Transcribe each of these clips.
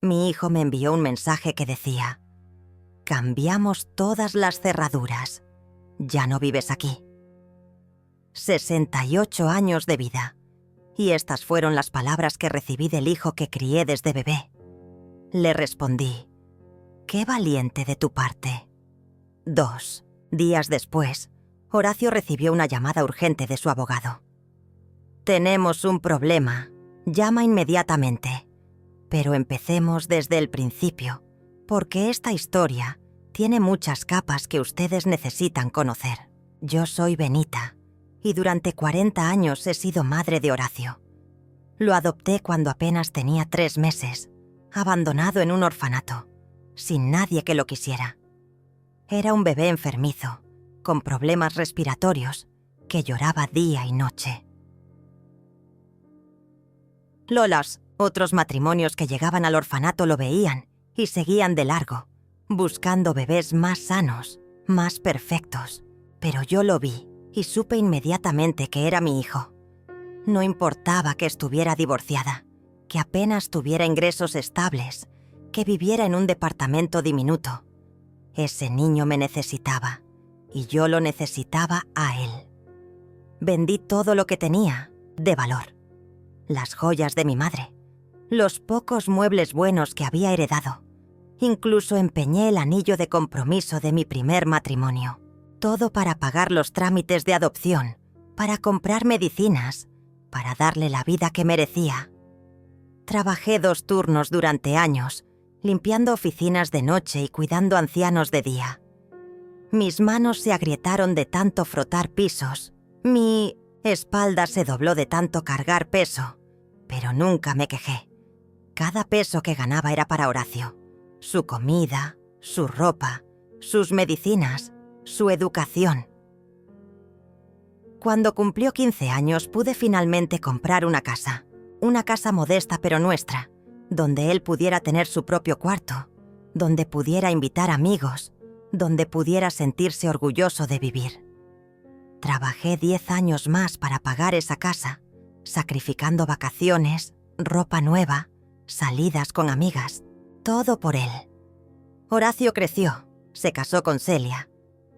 Mi hijo me envió un mensaje que decía: «Cambiamos todas las cerraduras. Ya no vives aquí». 68 años de vida. Y estas fueron las palabras que recibí del hijo que crié desde bebé. Le respondí: «Qué valiente de tu parte». 2 días después, Horacio recibió una llamada urgente de su abogado. «Tenemos un problema. Llama inmediatamente. Pero empecemos desde el principio, porque esta historia tiene muchas capas que ustedes necesitan conocer. Yo soy Benita, y durante 40 años he sido madre de Horacio. Lo adopté cuando apenas tenía 3 meses, abandonado en un orfanato, sin nadie que lo quisiera. Era un bebé enfermizo, con problemas respiratorios, que lloraba día y noche. Otros matrimonios que llegaban al orfanato lo veían y seguían de largo, buscando bebés más sanos, más perfectos. Pero yo lo vi y supe inmediatamente que era mi hijo. No importaba que estuviera divorciada, que apenas tuviera ingresos estables, que viviera en un departamento diminuto. Ese niño me necesitaba y yo lo necesitaba a él. Vendí todo lo que tenía de valor. Las joyas de mi madre, los pocos muebles buenos que había heredado. Incluso empeñé el anillo de compromiso de mi primer matrimonio. Todo para pagar los trámites de adopción, para comprar medicinas, para darle la vida que merecía. Trabajé 2 turnos durante años, limpiando oficinas de noche y cuidando ancianos de día. Mis manos se agrietaron de tanto frotar pisos. Mi espalda se dobló de tanto cargar peso, pero nunca me quejé. Cada peso que ganaba era para Horacio. Su comida, su ropa, sus medicinas, su educación. Cuando cumplió 15 años pude finalmente comprar una casa modesta pero nuestra, donde él pudiera tener su propio cuarto, donde pudiera invitar amigos, donde pudiera sentirse orgulloso de vivir. Trabajé 10 años más para pagar esa casa, sacrificando vacaciones, ropa nueva, salidas con amigas, todo por él. Horacio creció, se casó con Celia,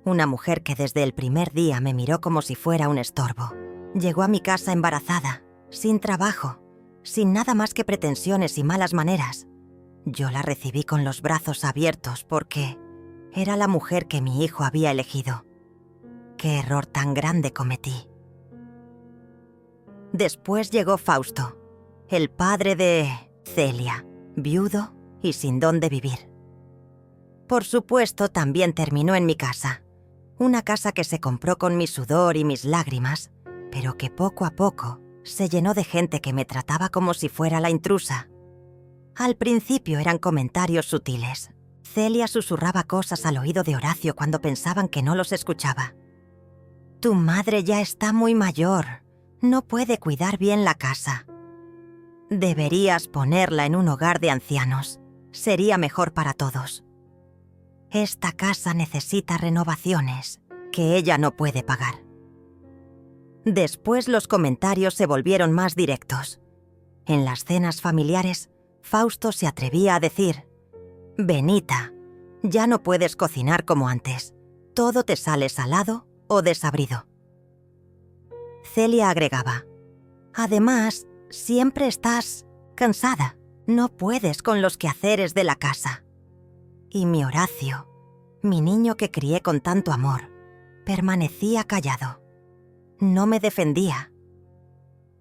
una mujer que desde el primer día me miró como si fuera un estorbo. Llegó a mi casa embarazada, sin trabajo, sin nada más que pretensiones y malas maneras. Yo la recibí con los brazos abiertos porque era la mujer que mi hijo había elegido. ¡Qué error tan grande cometí! Después llegó Fausto, el padre de Celia, viudo y sin dónde vivir. Por supuesto, también terminó en mi casa. Una casa que se compró con mi sudor y mis lágrimas, pero que poco a poco se llenó de gente que me trataba como si fuera la intrusa. Al principio eran comentarios sutiles. Celia susurraba cosas al oído de Horacio cuando pensaban que no los escuchaba. «Tu madre ya está muy mayor, no puede cuidar bien la casa. Deberías ponerla en un hogar de ancianos, sería mejor para todos. Esta casa necesita renovaciones, que ella no puede pagar». Después los comentarios se volvieron más directos. En las cenas familiares, Fausto se atrevía a decir: «Benita, ya no puedes cocinar como antes. Todo te sale salado o desabrido». Celia agregaba: «Además, siempre estás cansada. No puedes con los quehaceres de la casa». Y mi Horacio, mi niño que crié con tanto amor, permanecía callado. No me defendía.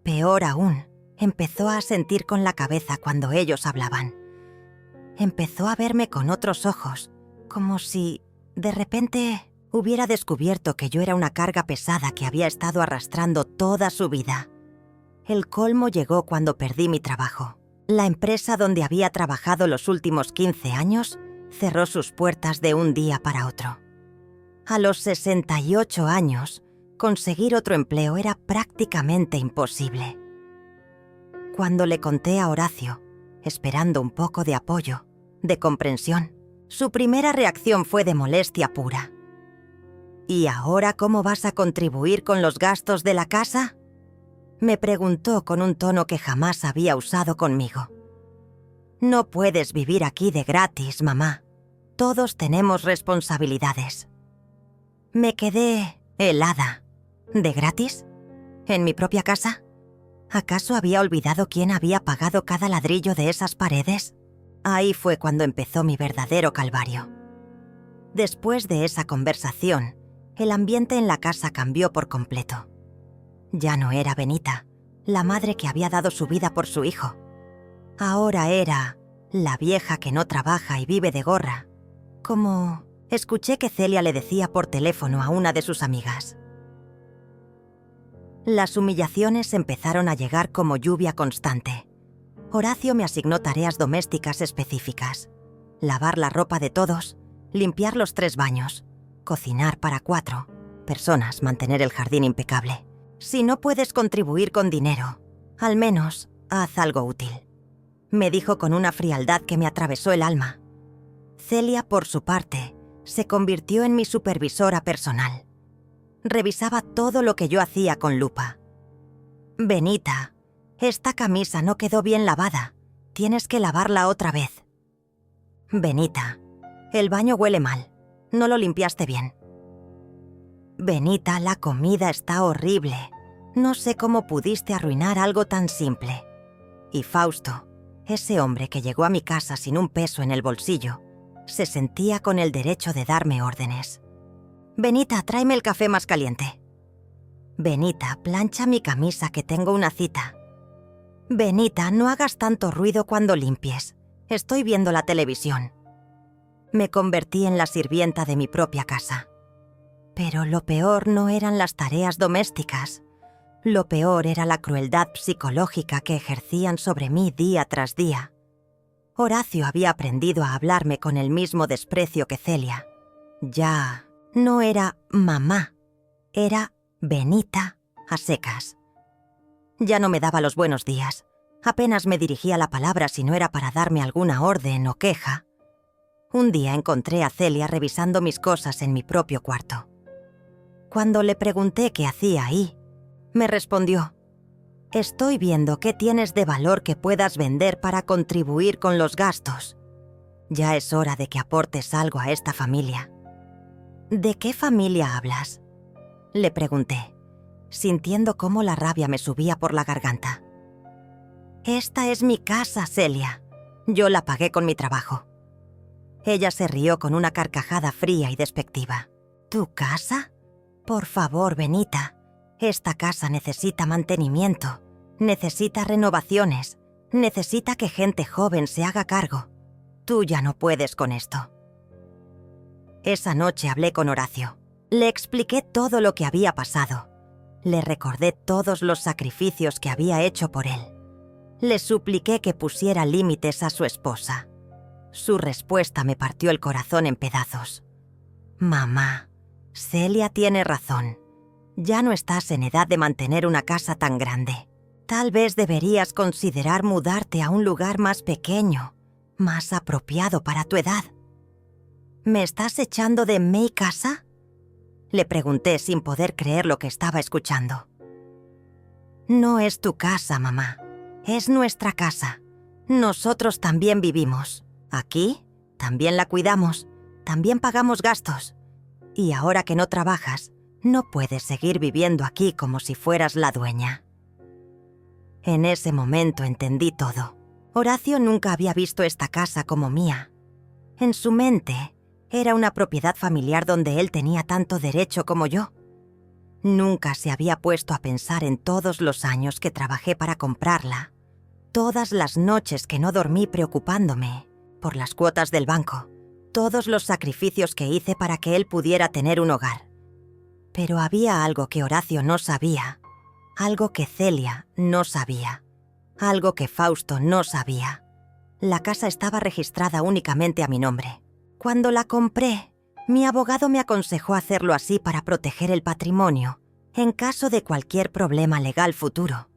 Peor aún, empezó a sentir con la cabeza cuando ellos hablaban. Empezó a verme con otros ojos, como si, de repente, hubiera descubierto que yo era una carga pesada que había estado arrastrando toda su vida. El colmo llegó cuando perdí mi trabajo. La empresa donde había trabajado los últimos 15 años cerró sus puertas de un día para otro. A los 68 años, conseguir otro empleo era prácticamente imposible. Cuando le conté a Horacio, esperando un poco de apoyo, de comprensión, su primera reacción fue de molestia pura. «¿Y ahora cómo vas a contribuir con los gastos de la casa?», me preguntó con un tono que jamás había usado conmigo. No puedes vivir aquí de gratis, mamá. Todos tenemos responsabilidades. Me quedé helada. ¿De gratis? ¿En mi propia casa? ¿Acaso había olvidado quién había pagado cada ladrillo de esas paredes? Ahí fue cuando empezó mi verdadero calvario. Después de esa conversación, el ambiente en la casa cambió por completo. Ya no era Benita, la madre que había dado su vida por su hijo. Ahora era la vieja que no trabaja y vive de gorra. Como escuché que Celia le decía por teléfono a una de sus amigas. Las humillaciones empezaron a llegar como lluvia constante. Horacio me asignó tareas domésticas específicas: lavar la ropa de todos, limpiar los 3 baños, cocinar para 4 personas, mantener el jardín impecable. Si no puedes contribuir con dinero, al menos haz algo útil. Me dijo con una frialdad que me atravesó el alma. Celia, por su parte, se convirtió en mi supervisora personal. Revisaba todo lo que yo hacía con lupa. Benita, esta camisa no quedó bien lavada. Tienes que lavarla otra vez. Benita, el baño huele mal. No lo limpiaste bien. Benita, la comida está horrible. No sé cómo pudiste arruinar algo tan simple. Y Fausto, ese hombre que llegó a mi casa sin un peso en el bolsillo, se sentía con el derecho de darme órdenes. Benita, tráeme el café más caliente. Benita, plancha mi camisa que tengo una cita. Benita, no hagas tanto ruido cuando limpies. Estoy viendo la televisión. Me convertí en la sirvienta de mi propia casa. Pero lo peor no eran las tareas domésticas. Lo peor era la crueldad psicológica que ejercían sobre mí día tras día. Horacio había aprendido a hablarme con el mismo desprecio que Celia. Ya no era mamá, era Benita a secas. Ya no me daba los buenos días. Apenas me dirigía la palabra si no era para darme alguna orden o queja. Un día encontré a Celia revisando mis cosas en mi propio cuarto. Cuando le pregunté qué hacía ahí, me respondió: «Estoy viendo qué tienes de valor que puedas vender para contribuir con los gastos. Ya es hora de que aportes algo a esta familia». «¿De qué familia hablas?», le pregunté, sintiendo cómo la rabia me subía por la garganta. «Esta es mi casa, Celia. Yo la pagué con mi trabajo». Ella se rió con una carcajada fría y despectiva. «¿Tu casa? Por favor, Benita. Esta casa necesita mantenimiento, necesita renovaciones, necesita que gente joven se haga cargo. Tú ya no puedes con esto». Esa noche hablé con Horacio. Le expliqué todo lo que había pasado. Le recordé todos los sacrificios que había hecho por él. Le supliqué que pusiera límites a su esposa. Su respuesta me partió el corazón en pedazos. «Mamá, Celia tiene razón. Ya no estás en edad de mantener una casa tan grande. Tal vez deberías considerar mudarte a un lugar más pequeño, más apropiado para tu edad». «¿Me estás echando de mi casa?», le pregunté sin poder creer lo que estaba escuchando. «No es tu casa, mamá. Es nuestra casa. Nosotros también vivimos. Aquí también la cuidamos, también pagamos gastos. Y ahora que no trabajas, no puedes seguir viviendo aquí como si fueras la dueña». En ese momento entendí todo. Horacio nunca había visto esta casa como mía. En su mente, era una propiedad familiar donde él tenía tanto derecho como yo. Nunca se había puesto a pensar en todos los años que trabajé para comprarla, todas las noches que no dormí preocupándome por las cuotas del banco, todos los sacrificios que hice para que él pudiera tener un hogar. Pero había algo que Horacio no sabía, algo que Celia no sabía, algo que Fausto no sabía. La casa estaba registrada únicamente a mi nombre. Cuando la compré, mi abogado me aconsejó hacerlo así para proteger el patrimonio en caso de cualquier problema legal futuro.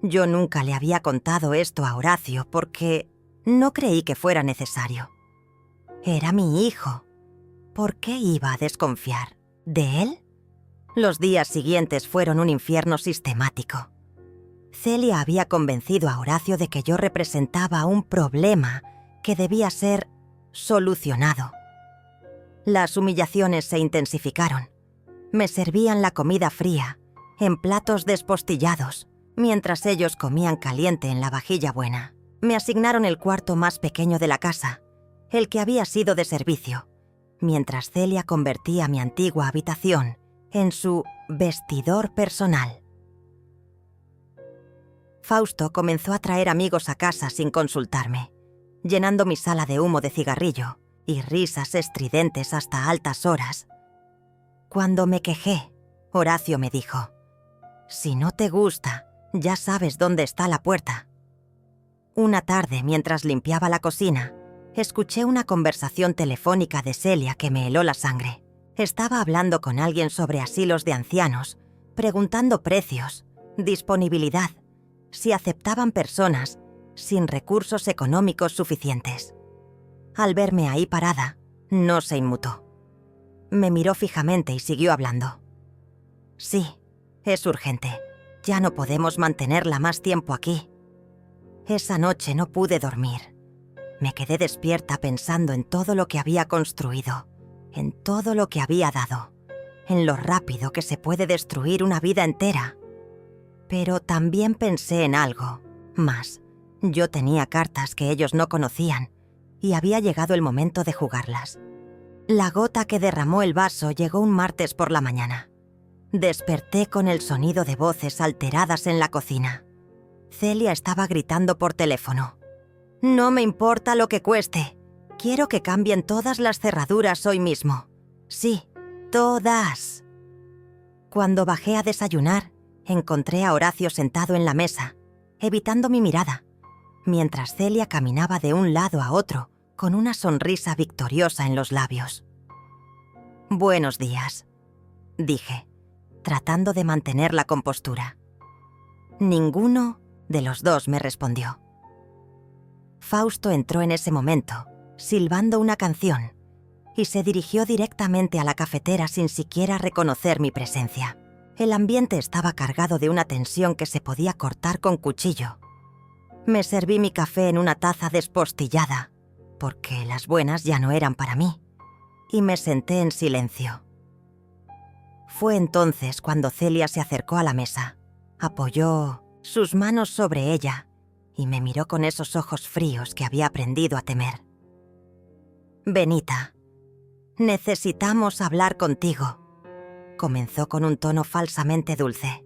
Yo nunca le había contado esto a Horacio porque no creí que fuera necesario. Era mi hijo. ¿Por qué iba a desconfiar de él? Los días siguientes fueron un infierno sistemático. Celia había convencido a Horacio de que yo representaba un problema que debía ser solucionado. Las humillaciones se intensificaron. Me servían la comida fría, en platos despostillados, mientras ellos comían caliente en la vajilla buena. Me asignaron el cuarto más pequeño de la casa, el que había sido de servicio, mientras Celia convertía mi antigua habitación en su vestidor personal. Fausto comenzó a traer amigos a casa sin consultarme, llenando mi sala de humo de cigarrillo y risas estridentes hasta altas horas. Cuando me quejé, Horacio me dijo: «Si no te gusta, ya sabes dónde está la puerta». Una tarde, mientras limpiaba la cocina, escuché una conversación telefónica de Celia que me heló la sangre. Estaba hablando con alguien sobre asilos de ancianos, preguntando precios, disponibilidad, si aceptaban personas sin recursos económicos suficientes. Al verme ahí parada, no se inmutó. Me miró fijamente y siguió hablando. «Sí, es urgente. Ya no podemos mantenerla más tiempo aquí». Esa noche no pude dormir. Me quedé despierta pensando en todo lo que había construido, en todo lo que había dado, en lo rápido que se puede destruir una vida entera. Pero también pensé en algo más. Yo tenía cartas que ellos no conocían y había llegado el momento de jugarlas. La gota que derramó el vaso llegó un martes por la mañana. Desperté con el sonido de voces alteradas en la cocina. Celia estaba gritando por teléfono. «No me importa lo que cueste. Quiero que cambien todas las cerraduras hoy mismo. Sí, todas». Cuando bajé a desayunar, encontré a Horacio sentado en la mesa, evitando mi mirada, mientras Celia caminaba de un lado a otro con una sonrisa victoriosa en los labios. «Buenos días», dije, tratando de mantener la compostura. Ninguno de los dos me respondió. Fausto entró en ese momento, silbando una canción, y se dirigió directamente a la cafetera sin siquiera reconocer mi presencia. El ambiente estaba cargado de una tensión que se podía cortar con cuchillo. Me serví mi café en una taza despostillada, porque las buenas ya no eran para mí, y me senté en silencio. Fue entonces cuando Celia se acercó a la mesa, apoyó sus manos sobre ella y me miró con esos ojos fríos que había aprendido a temer. «Benita, necesitamos hablar contigo», comenzó con un tono falsamente dulce.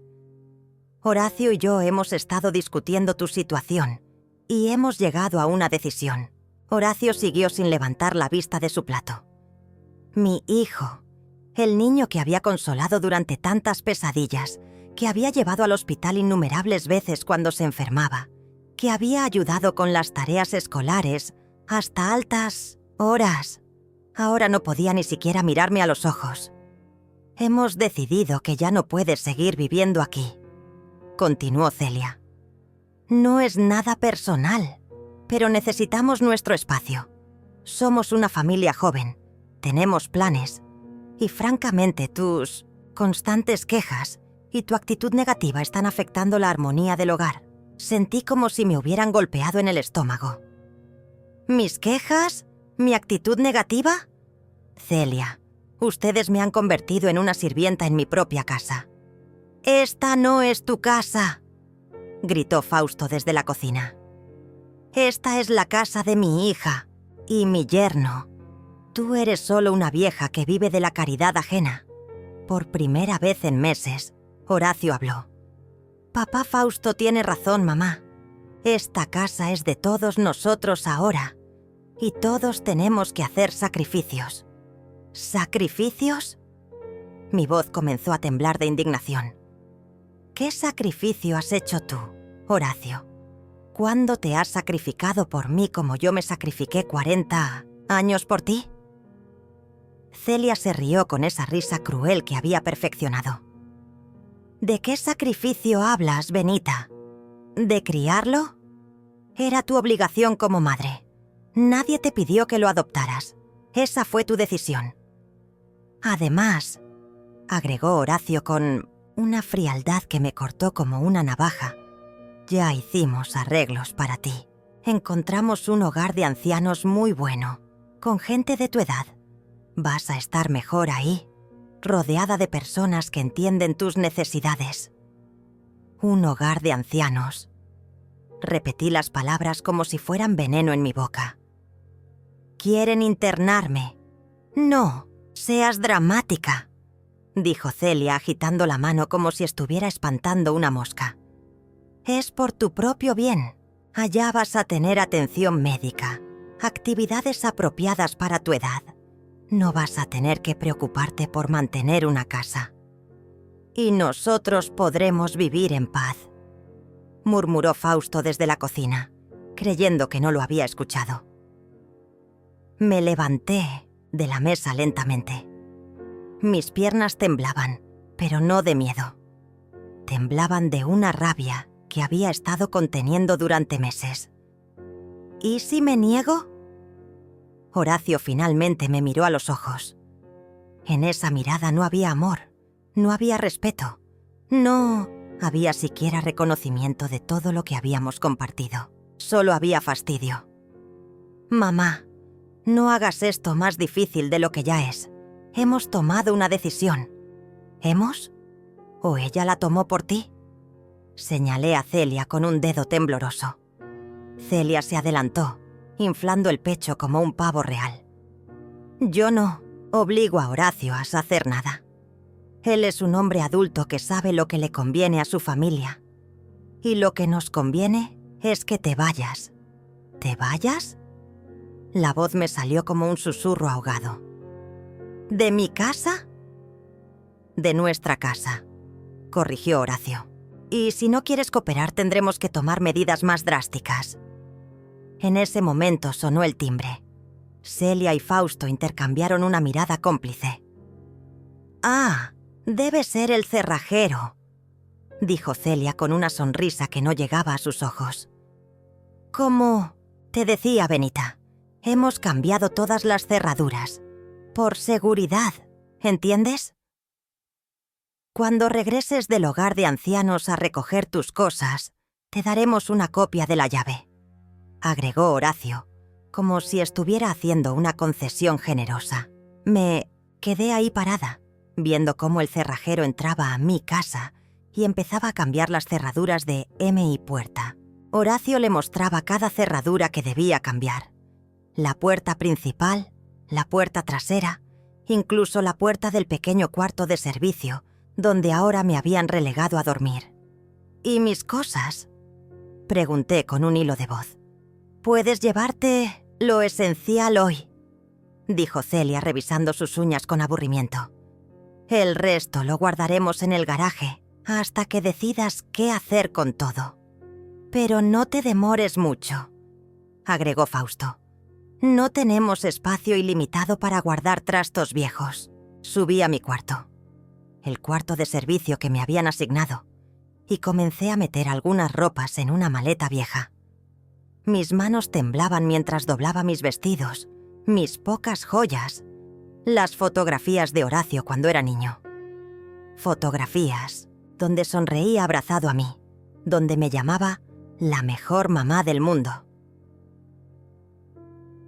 «Horacio y yo hemos estado discutiendo tu situación y hemos llegado a una decisión». Horacio siguió sin levantar la vista de su plato. «Mi hijo, el niño que había consolado durante tantas pesadillas, que había llevado al hospital innumerables veces cuando se enfermaba, que había ayudado con las tareas escolares hasta altas horas, ahora no podía ni siquiera mirarme a los ojos. Hemos decidido que ya no puedes seguir viviendo aquí», continuó Celia. «No es nada personal, pero necesitamos nuestro espacio. Somos una familia joven, tenemos planes, y francamente tus constantes quejas y tu actitud negativa están afectando la armonía del hogar. Sentí como si me hubieran golpeado en el estómago». «¿Mis quejas? ¿Mi actitud negativa?» «Celia, ustedes me han convertido en una sirvienta en mi propia casa». «Esta no es tu casa», gritó Fausto desde la cocina. «Esta es la casa de mi hija y mi yerno. Tú eres solo una vieja que vive de la caridad ajena». Por primera vez en meses, Horacio habló. «Papá Fausto tiene razón, mamá. Esta casa es de todos nosotros ahora, y todos tenemos que hacer sacrificios». «¿Sacrificios?». Mi voz comenzó a temblar de indignación. «¿Qué sacrificio has hecho tú, Horacio? ¿Cuándo te has sacrificado por mí como yo me sacrifiqué 40 años por ti?». Celia se rió con esa risa cruel que había perfeccionado. «¿De qué sacrificio hablas, Benita? ¿De criarlo? Era tu obligación como madre. Nadie te pidió que lo adoptaras. Esa fue tu decisión. Además», agregó Horacio con una frialdad que me cortó como una navaja, Ya hicimos arreglos para ti. Encontramos un hogar de ancianos muy bueno, con gente de tu edad. Vas a estar mejor ahí, rodeada de personas que entienden tus necesidades. Un hogar de ancianos. Repetí las palabras como si fueran veneno en mi boca. Quieren internarme. No, seas dramática, dijo Celia agitando la mano como si estuviera espantando una mosca. Es por tu propio bien. Allá vas a tener atención médica, actividades apropiadas para tu edad. No vas a tener que preocuparte por mantener una casa. Y nosotros podremos vivir en paz, murmuró Fausto desde la cocina, creyendo que no lo había escuchado. Me levanté de la mesa lentamente. Mis piernas temblaban, pero no de miedo. Temblaban de una rabia que había estado conteniendo durante meses. ¿Y si me niego? Horacio finalmente me miró a los ojos. En esa mirada no había amor, no había respeto, no había siquiera reconocimiento de todo lo que habíamos compartido. Solo había fastidio. Mamá, no hagas esto más difícil de lo que ya es. Hemos tomado una decisión. ¿Hemos? ¿O ella la tomó por ti? Señalé a Celia con un dedo tembloroso. Celia se adelantó, inflando el pecho como un pavo real. Yo no obligo a Horacio a hacer nada. Él es un hombre adulto que sabe lo que le conviene a su familia. Y lo que nos conviene es que te vayas. ¿Te vayas? La voz me salió como un susurro ahogado. ¿De mi casa? De nuestra casa, corrigió Horacio. Y si no quieres cooperar tendremos que tomar medidas más drásticas. En ese momento sonó el timbre. Celia y Fausto intercambiaron una mirada cómplice. «Ah, debe ser el cerrajero», dijo Celia con una sonrisa que no llegaba a sus ojos. «Como te decía, Benita, hemos cambiado todas las cerraduras. Por seguridad, ¿entiendes? Cuando regreses del hogar de ancianos a recoger tus cosas, te daremos una copia de la llave», agregó Horacio, como si estuviera haciendo una concesión generosa. Me quedé ahí parada, viendo cómo el cerrajero entraba a mi casa y empezaba a cambiar las cerraduras de mi puerta. Horacio le mostraba cada cerradura que debía cambiar. La puerta principal, la puerta trasera, incluso la puerta del pequeño cuarto de servicio, donde ahora me habían relegado a dormir. ¿Y mis cosas?, pregunté con un hilo de voz. «Puedes llevarte lo esencial hoy», dijo Celia revisando sus uñas con aburrimiento. «El resto lo guardaremos en el garaje hasta que decidas qué hacer con todo. Pero no te demores mucho», agregó Fausto. «No tenemos espacio ilimitado para guardar trastos viejos». Subí a mi cuarto, el cuarto de servicio que me habían asignado, y comencé a meter algunas ropas en una maleta vieja. Mis manos temblaban mientras doblaba mis vestidos, mis pocas joyas, las fotografías de Horacio cuando era niño. Fotografías donde sonreía abrazado a mí, donde me llamaba la mejor mamá del mundo.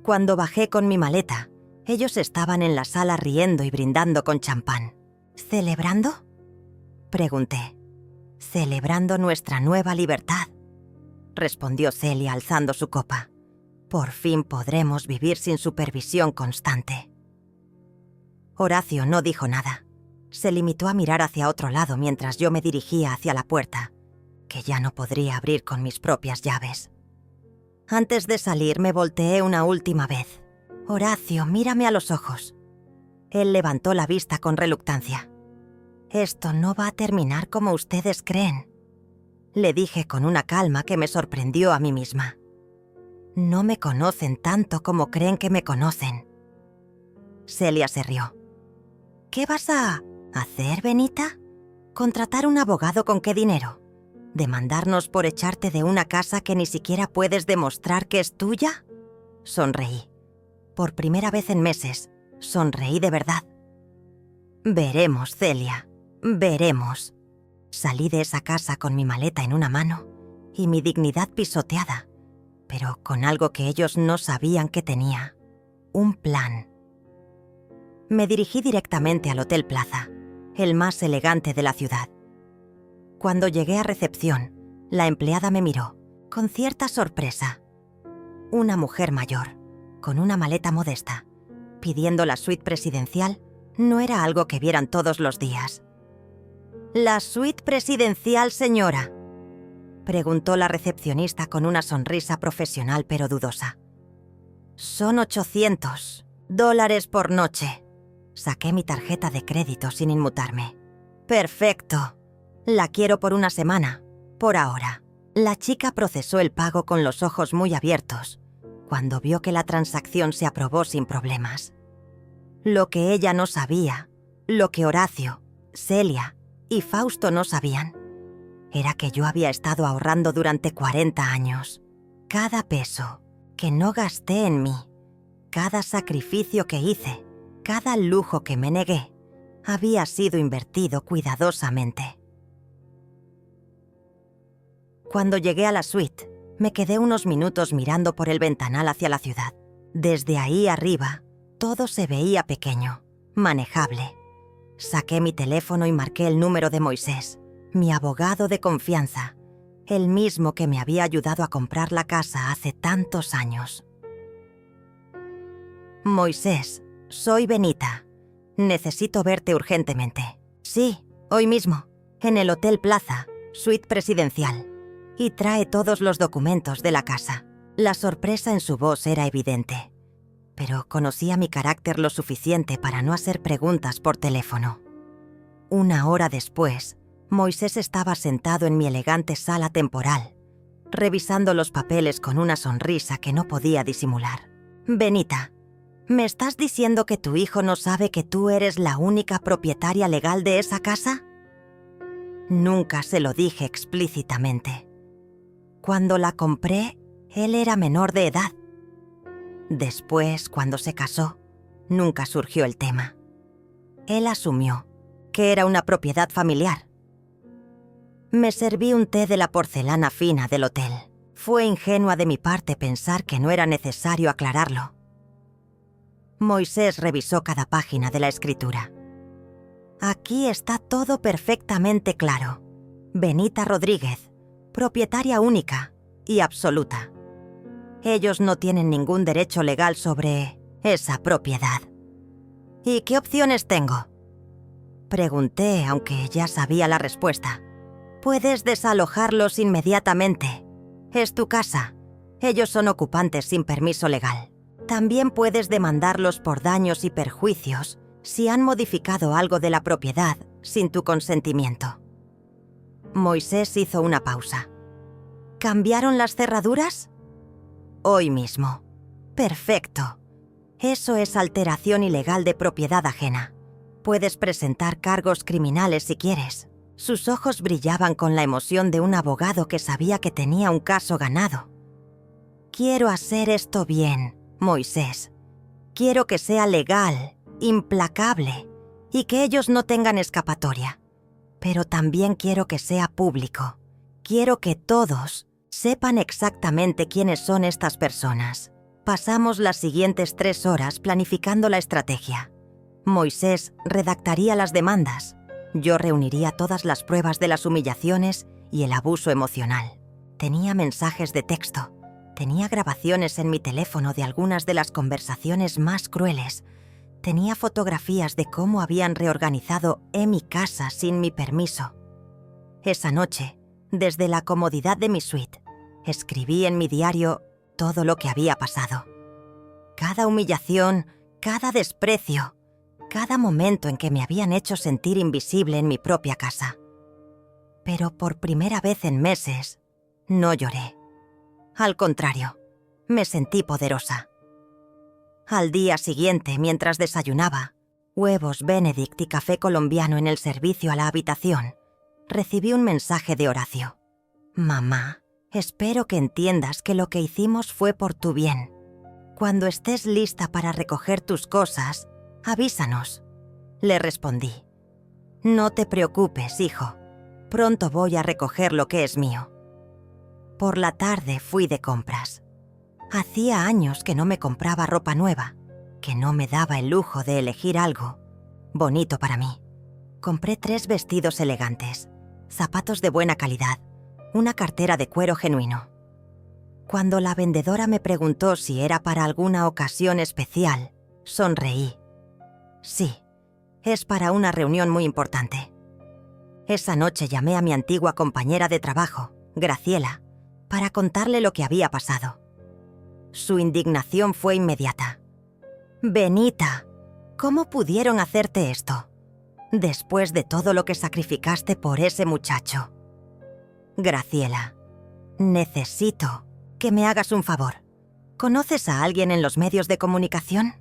Cuando bajé con mi maleta, ellos estaban en la sala riendo y brindando con champán. ¿Celebrando?, pregunté. «Celebrando nuestra nueva libertad», respondió Celia alzando su copa. «Por fin podremos vivir sin supervisión constante». Horacio no dijo nada. Se limitó a mirar hacia otro lado mientras yo me dirigía hacia la puerta, que ya no podría abrir con mis propias llaves. Antes de salir me volteé una última vez. «Horacio, mírame a los ojos». Él levantó la vista con reluctancia. «Esto no va a terminar como ustedes creen», le dije con una calma que me sorprendió a mí misma. «No me conocen tanto como creen que me conocen». Celia se rió. «¿Qué vas a hacer, Benita? ¿Contratar un abogado con qué dinero? ¿Demandarnos por echarte de una casa que ni siquiera puedes demostrar que es tuya?» Sonreí. Por primera vez en meses, sonreí de verdad. «Veremos, Celia, veremos». Salí de esa casa con mi maleta en una mano y mi dignidad pisoteada, pero con algo que ellos no sabían que tenía: un plan. Me dirigí directamente al Hotel Plaza, el más elegante de la ciudad. Cuando llegué a recepción, la empleada me miró, con cierta sorpresa. Una mujer mayor, con una maleta modesta, pidiendo la suite presidencial, no era algo que vieran todos los días. «¿La suite presidencial, señora?», preguntó la recepcionista con una sonrisa profesional pero dudosa. «Son $800 por noche». Saqué mi tarjeta de crédito sin inmutarme. «Perfecto. La quiero por una semana, por ahora». La chica procesó el pago con los ojos muy abiertos cuando vio que la transacción se aprobó sin problemas. Lo que ella no sabía, lo que Horacio, Celia y Fausto no sabían, era que yo había estado ahorrando durante 40 años. Cada peso que no gasté en mí, cada sacrificio que hice, cada lujo que me negué, había sido invertido cuidadosamente. Cuando llegué a la suite, me quedé unos minutos mirando por el ventanal hacia la ciudad. Desde ahí arriba, todo se veía pequeño, manejable. Saqué mi teléfono y marqué el número de Moisés, mi abogado de confianza, el mismo que me había ayudado a comprar la casa hace tantos años. «Moisés, soy Benita. Necesito verte urgentemente». «Sí, hoy mismo, en el Hotel Plaza, suite presidencial. Y trae todos los documentos de la casa». La sorpresa en su voz era evidente, pero conocía mi carácter lo suficiente para no hacer preguntas por teléfono. Una hora después, Moisés estaba sentado en mi elegante sala temporal, revisando los papeles con una sonrisa que no podía disimular. «Benita, ¿me estás diciendo que tu hijo no sabe que tú eres la única propietaria legal de esa casa?» Nunca se lo dije explícitamente. Cuando la compré, él era menor de edad. Después, cuando se casó, nunca surgió el tema. Él asumió que era una propiedad familiar. Me serví un té de la porcelana fina del hotel. Fue ingenua de mi parte pensar que no era necesario aclararlo. Moisés revisó cada página de la escritura. «Aquí está todo perfectamente claro. Benita Rodríguez, propietaria única y absoluta. Ellos no tienen ningún derecho legal sobre esa propiedad». «¿Y qué opciones tengo?», pregunté, aunque ya sabía la respuesta. «Puedes desalojarlos inmediatamente. Es tu casa. Ellos son ocupantes sin permiso legal. También puedes demandarlos por daños y perjuicios si han modificado algo de la propiedad sin tu consentimiento». Moisés hizo una pausa. «¿Cambiaron las cerraduras?». «Hoy mismo». «Perfecto. Eso es alteración ilegal de propiedad ajena. Puedes presentar cargos criminales si quieres». Sus ojos brillaban con la emoción de un abogado que sabía que tenía un caso ganado. «Quiero hacer esto bien, Moisés. Quiero que sea legal, implacable, y que ellos no tengan escapatoria. Pero también quiero que sea público. Quiero que todos sepan exactamente quiénes son estas personas». Pasamos las siguientes 3 horas planificando la estrategia. Moisés redactaría las demandas. Yo reuniría todas las pruebas de las humillaciones y el abuso emocional. Tenía mensajes de texto. Tenía grabaciones en mi teléfono de algunas de las conversaciones más crueles. Tenía fotografías de cómo habían reorganizado mi casa sin mi permiso. Esa noche, desde la comodidad de mi suite, escribí en mi diario todo lo que había pasado. Cada humillación, cada desprecio, cada momento en que me habían hecho sentir invisible en mi propia casa. Pero por primera vez en meses, no lloré. Al contrario, me sentí poderosa. Al día siguiente, mientras desayunaba, huevos Benedict y café colombiano en el servicio a la habitación, recibí un mensaje de Horacio. «Mamá, espero que entiendas que lo que hicimos fue por tu bien. Cuando estés lista para recoger tus cosas, avísanos». Le respondí. «No te preocupes, hijo. Pronto voy a recoger lo que es mío». Por la tarde fui de compras. Hacía años que no me compraba ropa nueva, que no me daba el lujo de elegir algo bonito para mí. Compré 3 vestidos elegantes, zapatos de buena calidad, una cartera de cuero genuino. Cuando la vendedora me preguntó si era para alguna ocasión especial, sonreí. Sí, es para una reunión muy importante. Esa noche llamé a mi antigua compañera de trabajo, Graciela, para contarle lo que había pasado. Su indignación fue inmediata. «Benita, ¿cómo pudieron hacerte esto? Después de todo lo que sacrificaste por ese muchacho». «Graciela, necesito que me hagas un favor. ¿Conoces a alguien en los medios de comunicación?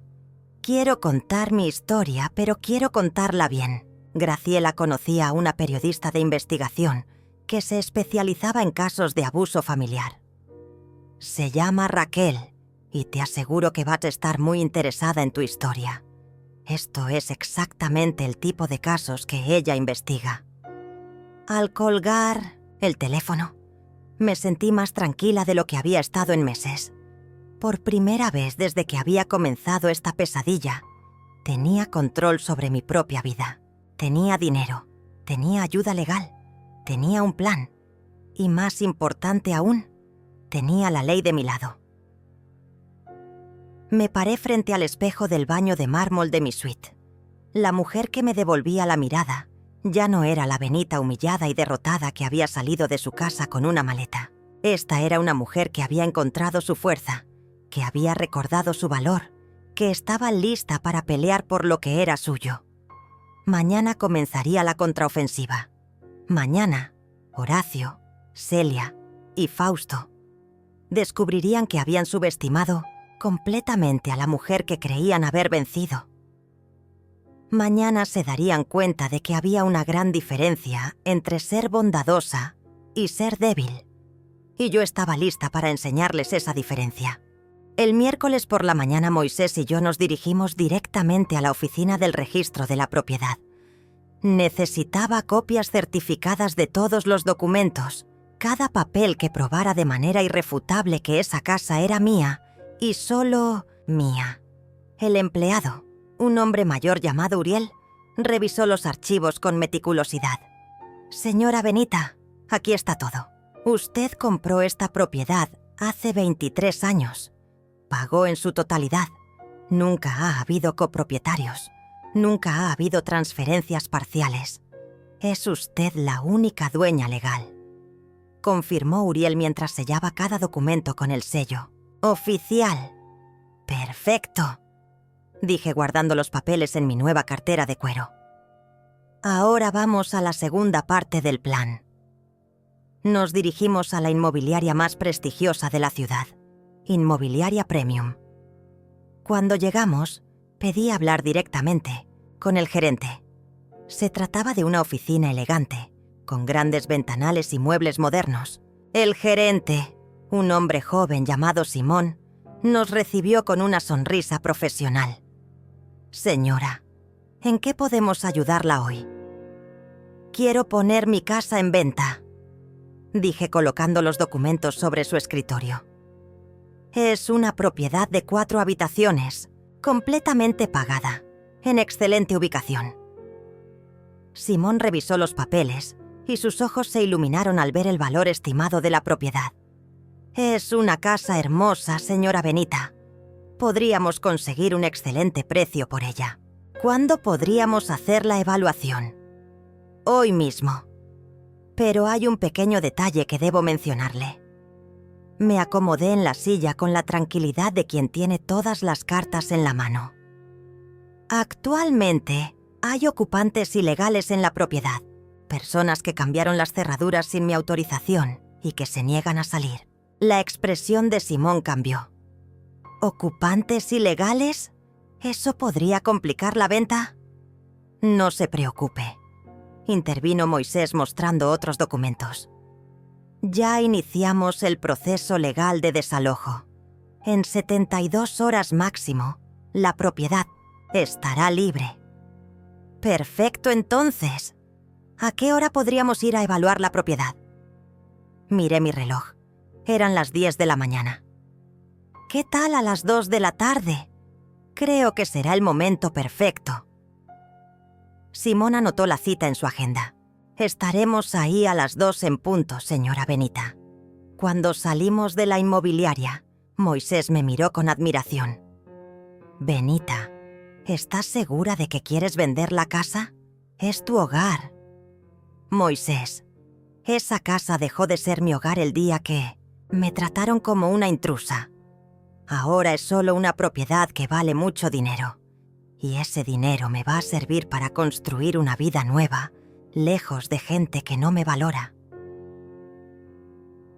Quiero contar mi historia, pero quiero contarla bien». Graciela conocía a una periodista de investigación que se especializaba en casos de abuso familiar. Se llama Raquel y te aseguro que vas a estar muy interesada en tu historia. Esto es exactamente el tipo de casos que ella investiga. Al colgar el teléfono, me sentí más tranquila de lo que había estado en meses. Por primera vez desde que había comenzado esta pesadilla, tenía control sobre mi propia vida. Tenía dinero, tenía ayuda legal, tenía un plan y, más importante aún, tenía la ley de mi lado. Me paré frente al espejo del baño de mármol de mi suite. La mujer que me devolvía la mirada ya no era la Benita humillada y derrotada que había salido de su casa con una maleta. Esta era una mujer que había encontrado su fuerza, que había recordado su valor, que estaba lista para pelear por lo que era suyo. Mañana comenzaría la contraofensiva. Mañana, Horacio, Celia y Fausto descubrirían que habían subestimado completamente a la mujer que creían haber vencido. Mañana se darían cuenta de que había una gran diferencia entre ser bondadosa y ser débil, y yo estaba lista para enseñarles esa diferencia. El miércoles por la mañana Moisés y yo nos dirigimos directamente a la oficina del registro de la propiedad. Necesitaba copias certificadas de todos los documentos, cada papel que probara de manera irrefutable que esa casa era mía y solo mía. El empleado, un hombre mayor llamado Uriel, revisó los archivos con meticulosidad. «Señora Benita, aquí está todo. Usted compró esta propiedad hace 23 años. Pagó en su totalidad. Nunca ha habido copropietarios. Nunca ha habido transferencias parciales. Es usted la única dueña legal», confirmó Uriel mientras sellaba cada documento con el sello. «Oficial». «Perfecto», dije guardando los papeles en mi nueva cartera de cuero. Ahora vamos a la segunda parte del plan. Nos dirigimos a la inmobiliaria más prestigiosa de la ciudad, Inmobiliaria Premium. Cuando llegamos, pedí hablar directamente con el gerente. Se trataba de una oficina elegante, con grandes ventanales y muebles modernos. El gerente, un hombre joven llamado Simón, nos recibió con una sonrisa profesional. «Señora, ¿en qué podemos ayudarla hoy?» «Quiero poner mi casa en venta», dije colocando los documentos sobre su escritorio. «Es una propiedad de 4 habitaciones, completamente pagada, en excelente ubicación». Simón revisó los papeles y sus ojos se iluminaron al ver el valor estimado de la propiedad. «Es una casa hermosa, señora Benita. Podríamos conseguir un excelente precio por ella. ¿Cuándo podríamos hacer la evaluación?» «Hoy mismo. Pero hay un pequeño detalle que debo mencionarle». Me acomodé en la silla con la tranquilidad de quien tiene todas las cartas en la mano. «Actualmente hay ocupantes ilegales en la propiedad, personas que cambiaron las cerraduras sin mi autorización y que se niegan a salir». La expresión de Simón cambió. «¿Ocupantes ilegales? ¿Eso podría complicar la venta?» «No se preocupe», intervino Moisés mostrando otros documentos. «Ya iniciamos el proceso legal de desalojo. En 72 horas máximo, la propiedad estará libre». «Perfecto, entonces. ¿A qué hora podríamos ir a evaluar la propiedad?» Miré mi reloj. Eran las 10 de la mañana. ¿Qué tal a las 2 de la tarde? Creo que será el momento perfecto. Simón anotó la cita en su agenda. Estaremos ahí a las 2 en punto, señora Benita. Cuando salimos de la inmobiliaria, Moisés me miró con admiración. Benita, ¿estás segura de que quieres vender la casa? Es tu hogar. Moisés, esa casa dejó de ser mi hogar el día que me trataron como una intrusa. Ahora es solo una propiedad que vale mucho dinero. Y ese dinero me va a servir para construir una vida nueva, lejos de gente que no me valora.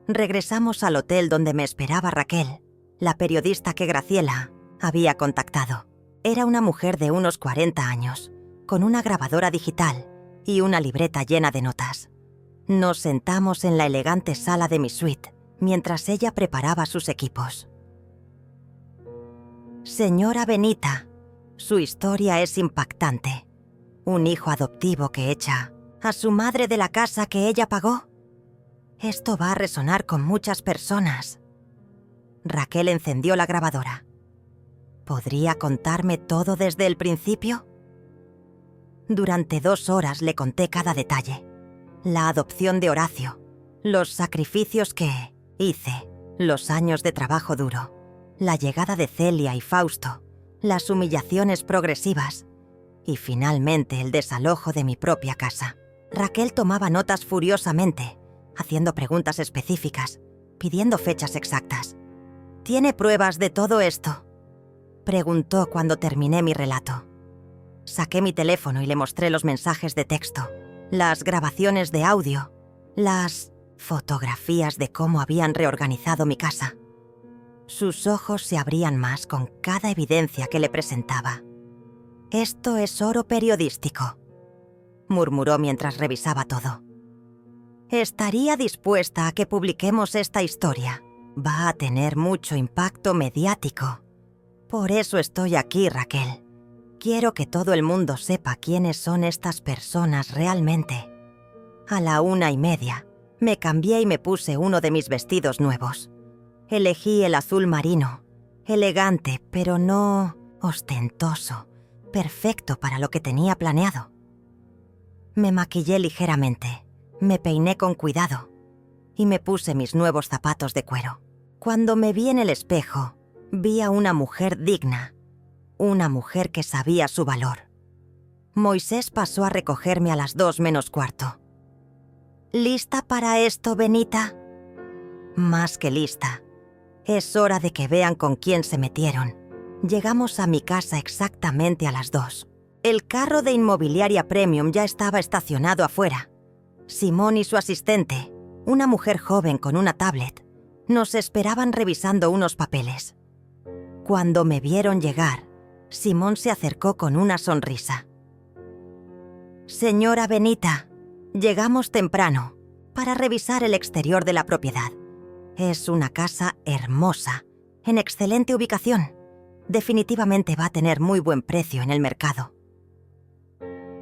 Regresamos al hotel donde me esperaba Raquel, la periodista que Graciela había contactado. Era una mujer de unos 40 años, con una grabadora digital y una libreta llena de notas. Nos sentamos en la elegante sala de mi suite mientras ella preparaba sus equipos. Señora Benita, su historia es impactante. Un hijo adoptivo que echa a su madre de la casa que ella pagó. Esto va a resonar con muchas personas. Raquel encendió la grabadora. ¿Podría contarme todo desde el principio? Durante 2 horas le conté cada detalle. La adopción de Horacio, los sacrificios que hice, los años de trabajo duro, la llegada de Celia y Fausto, las humillaciones progresivas y finalmente el desalojo de mi propia casa. Raquel tomaba notas furiosamente, haciendo preguntas específicas, pidiendo fechas exactas. ¿Tiene pruebas de todo esto?, preguntó cuando terminé mi relato. Saqué mi teléfono y le mostré los mensajes de texto, las grabaciones de audio, las fotografías de cómo habían reorganizado mi casa. Sus ojos se abrían más con cada evidencia que le presentaba. «Esto es oro periodístico», murmuró mientras revisaba todo. «Estaría dispuesta a que publiquemos esta historia. Va a tener mucho impacto mediático. Por eso estoy aquí, Raquel. Quiero que todo el mundo sepa quiénes son estas personas realmente». A la 1:30 me cambié y me puse uno de mis vestidos nuevos. Elegí el azul marino, elegante pero no ostentoso, perfecto para lo que tenía planeado. Me maquillé ligeramente, me peiné con cuidado y me puse mis nuevos zapatos de cuero. Cuando me vi en el espejo, vi a una mujer digna, una mujer que sabía su valor. Moisés pasó a recogerme a las 2:45. ¿Lista para esto, Benita? Más que lista. Es hora de que vean con quién se metieron. Llegamos a mi casa exactamente a las 2. El carro de Inmobiliaria Premium ya estaba estacionado afuera. Simón y su asistente, una mujer joven con una tablet, nos esperaban revisando unos papeles. Cuando me vieron llegar, Simón se acercó con una sonrisa. «Señora Benita, llegamos temprano para revisar el exterior de la propiedad. Es una casa hermosa, en excelente ubicación. Definitivamente va a tener muy buen precio en el mercado».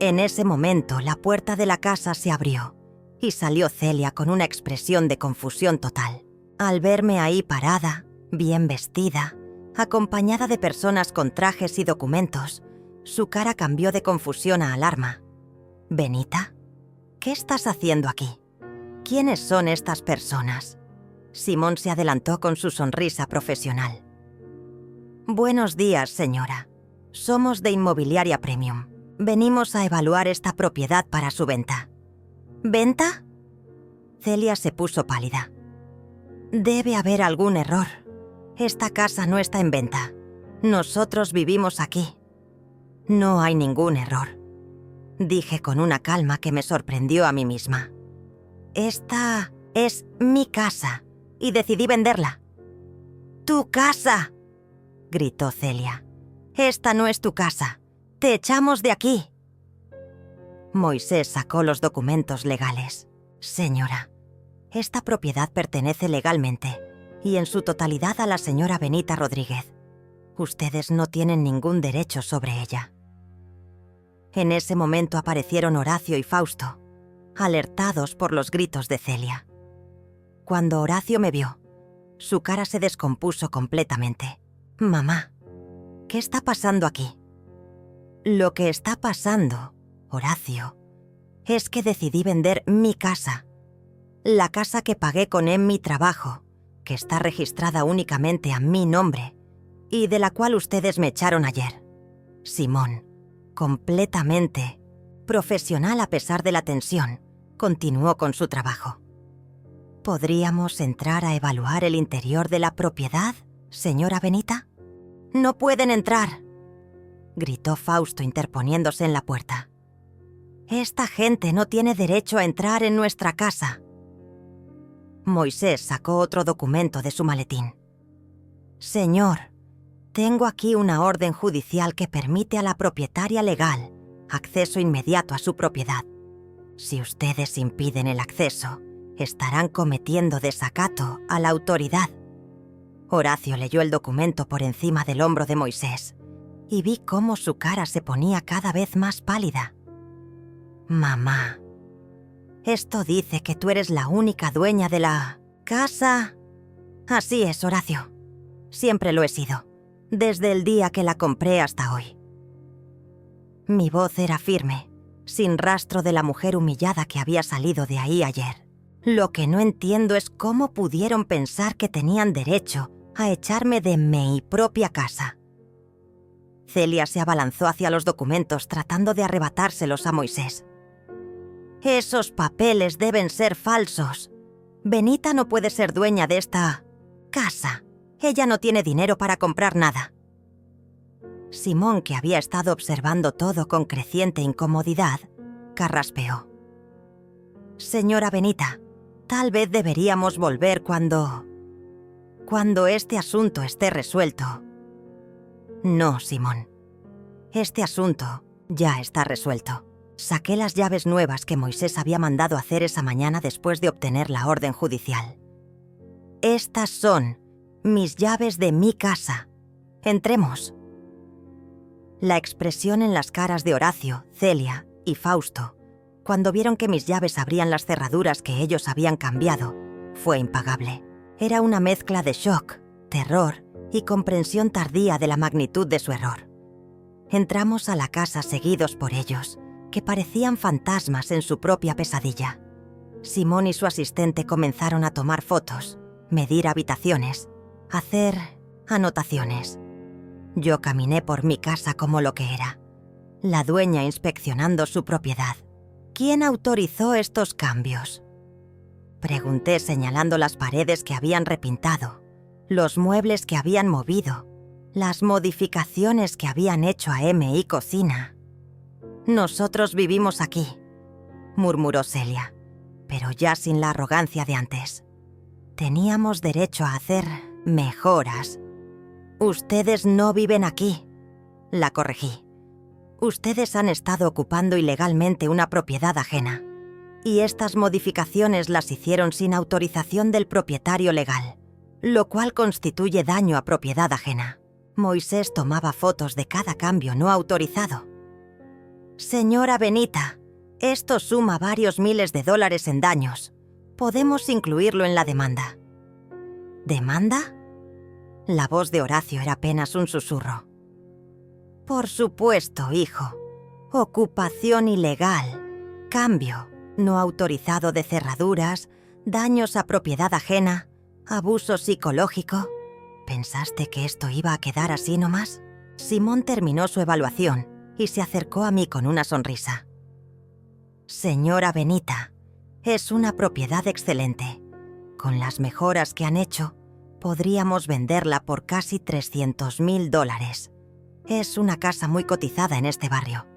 En ese momento, la puerta de la casa se abrió y salió Celia con una expresión de confusión total. Al verme ahí parada, bien vestida, acompañada de personas con trajes y documentos, su cara cambió de confusión a alarma. «Benita, ¿qué estás haciendo aquí? ¿Quiénes son estas personas?». Simón se adelantó con su sonrisa profesional. «Buenos días, señora. Somos de Inmobiliaria Premium. Venimos a evaluar esta propiedad para su venta». «¿Venta?». Celia se puso pálida. «Debe haber algún error. Esta casa no está en venta. Nosotros vivimos aquí». «No hay ningún error», dije con una calma que me sorprendió a mí misma. «Esta es mi casa y decidí venderla». «¡Tu casa!», gritó Celia. «Esta no es tu casa. Te echamos de aquí». Moisés sacó los documentos legales. «Señora, esta propiedad pertenece legalmente y en su totalidad a la señora Benita Rodríguez. Ustedes no tienen ningún derecho sobre ella». En ese momento aparecieron Horacio y Fausto, alertados por los gritos de Celia. Cuando Horacio me vio, Su cara se descompuso completamente. «Mamá, ¿qué está pasando aquí?» «Lo que está pasando, Horacio, es que decidí vender mi casa. La casa que pagué con mi trabajo, que está registrada únicamente a mi nombre y de la cual ustedes me echaron ayer. Simón, completamente profesional a pesar de la tensión, continuó con su trabajo. ¿Podríamos entrar a evaluar el interior de la propiedad, señora Benita?» «No pueden entrar», gritó Fausto interponiéndose en la puerta. «Esta gente no tiene derecho a entrar en nuestra casa». Moisés sacó otro documento de su maletín. «Señor, tengo aquí una orden judicial que permite a la propietaria legal acceso inmediato a su propiedad. Si ustedes impiden el acceso, estarán cometiendo desacato a la autoridad». Horacio leyó el documento por encima del hombro de Moisés y vi cómo su cara se ponía cada vez más pálida. «Mamá, esto dice que tú eres la única dueña de la casa». «Así es, Horacio. Siempre lo he sido, desde el día que la compré hasta hoy». Mi voz era firme, sin rastro de la mujer humillada que había salido de ahí ayer. Lo que no entiendo es cómo pudieron pensar que tenían derecho a echarme de mi propia casa. Celia se abalanzó hacia los documentos tratando de arrebatárselos a Moisés. «Esos papeles deben ser falsos. Benita no puede ser dueña de esta casa. Ella no tiene dinero para comprar nada». Simón, que había estado observando todo con creciente incomodidad, carraspeó. «Señora Benita, tal vez deberíamos volver cuando este asunto esté resuelto». «No, Simón. Este asunto ya está resuelto. Saqué las llaves nuevas que Moisés había mandado hacer esa mañana después de obtener la orden judicial. Estas son mis llaves de mi casa. Entremos». La expresión en las caras de Horacio, Celia y Fausto, cuando vieron que mis llaves abrían las cerraduras que ellos habían cambiado, fue impagable. Era una mezcla de shock, terror y comprensión tardía de la magnitud de su error. Entramos a la casa seguidos por ellos, que parecían fantasmas en su propia pesadilla. Simón y su asistente comenzaron a tomar fotos, medir habitaciones, hacer anotaciones. Yo caminé por mi casa como lo que era, la dueña inspeccionando su propiedad. «¿Quién autorizó estos cambios?», pregunté señalando las paredes que habían repintado, los muebles que habían movido, las modificaciones que habían hecho a M.I. Cocina. «Nosotros vivimos aquí», murmuró Celia, pero ya sin la arrogancia de antes. «Teníamos derecho a hacer mejoras». «Ustedes no viven aquí», la corregí. «Ustedes han estado ocupando ilegalmente una propiedad ajena, y estas modificaciones las hicieron sin autorización del propietario legal, lo cual constituye daño a propiedad ajena». Moisés tomaba fotos de cada cambio no autorizado. «Señora Benita, esto suma varios miles de dólares en daños. Podemos incluirlo en la demanda». «¿Demanda?». La voz de Horacio era apenas un susurro. «Por supuesto, hijo. Ocupación ilegal, cambio no autorizado de cerraduras, daños a propiedad ajena, abuso psicológico. ¿Pensaste que esto iba a quedar así nomás?». Simón terminó su evaluación y se acercó a mí con una sonrisa. «Señora Benita, es una propiedad excelente. Con las mejoras que han hecho, podríamos venderla por casi $300,000. Es una casa muy cotizada en este barrio».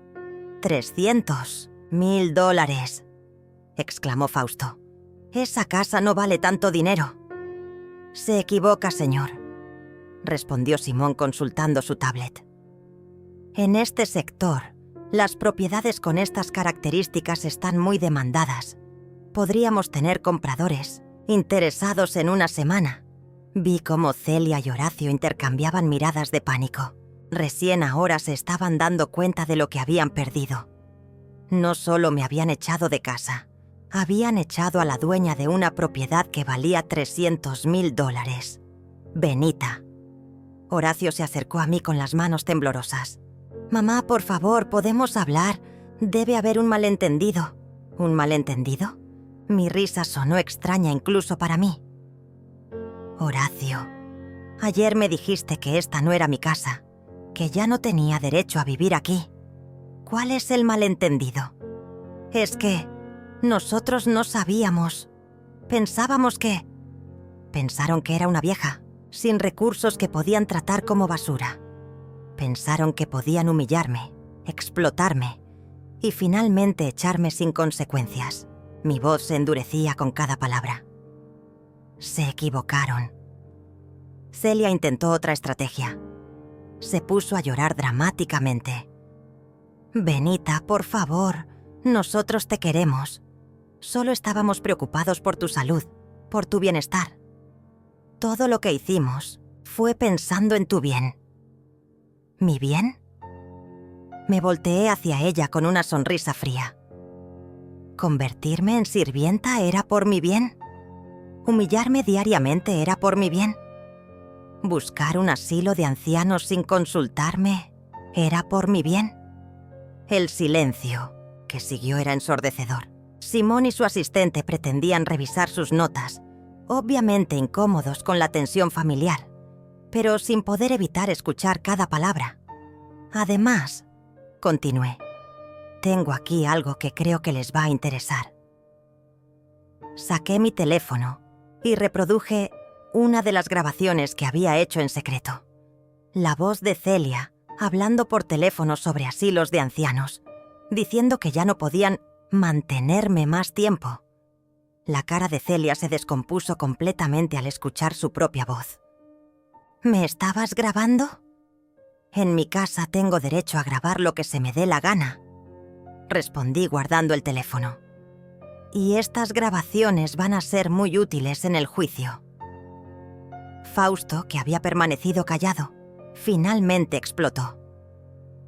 $300,000, exclamó Fausto. «Esa casa no vale tanto dinero». «Se equivoca, señor», respondió Simón consultando su tablet. «En este sector, las propiedades con estas características están muy demandadas. Podríamos tener compradores interesados en una semana». Vi cómo Celia y Horacio intercambiaban miradas de pánico. Recién ahora se estaban dando cuenta de lo que habían perdido. No solo me habían echado de casa, Habían echado a la dueña de una propiedad que valía $300,000. Benita. Horacio se acercó a mí con las manos temblorosas. «Mamá, por favor, ¿podemos hablar? Debe haber un malentendido». ¿Un malentendido? Mi risa sonó extraña incluso para mí. «Horacio, ayer me dijiste que esta no era mi casa, que ya no tenía derecho a vivir aquí. ¿Cuál es el malentendido?» «Es que nosotros no sabíamos. Pensábamos que...» Pensaron que era una vieja, sin recursos, que podían tratar como basura. Pensaron que podían humillarme, explotarme y finalmente echarme sin consecuencias. Mi voz se endurecía con cada palabra. Se equivocaron. Celia intentó otra estrategia. Se puso a llorar dramáticamente. «Benita, por favor, nosotros te queremos. Solo estábamos preocupados por tu salud, por tu bienestar. Todo lo que hicimos fue pensando en tu bien». ¿Mi bien? Me volteé hacia ella con una sonrisa fría. ¿Convertirme en sirvienta era por mi bien? ¿Humillarme diariamente era por mi bien? ¿Buscar un asilo de ancianos sin consultarme era por mi bien? El silencio que siguió era ensordecedor. Simón y su asistente pretendían revisar sus notas, obviamente incómodos con la tensión familiar, pero sin poder evitar escuchar cada palabra. «Además», continué, «tengo aquí algo que creo que les va a interesar». Saqué mi teléfono y reproduje una de las grabaciones que había hecho en secreto. La voz de Celia hablando por teléfono sobre asilos de ancianos, diciendo que ya no podían mantenerme más tiempo. La cara de Celia se descompuso completamente al escuchar su propia voz. «¿Me estabas grabando?» «En mi casa tengo derecho a grabar lo que se me dé la gana», respondí guardando el teléfono. «Y estas grabaciones van a ser muy útiles en el juicio». Fausto, que había permanecido callado, finalmente explotó.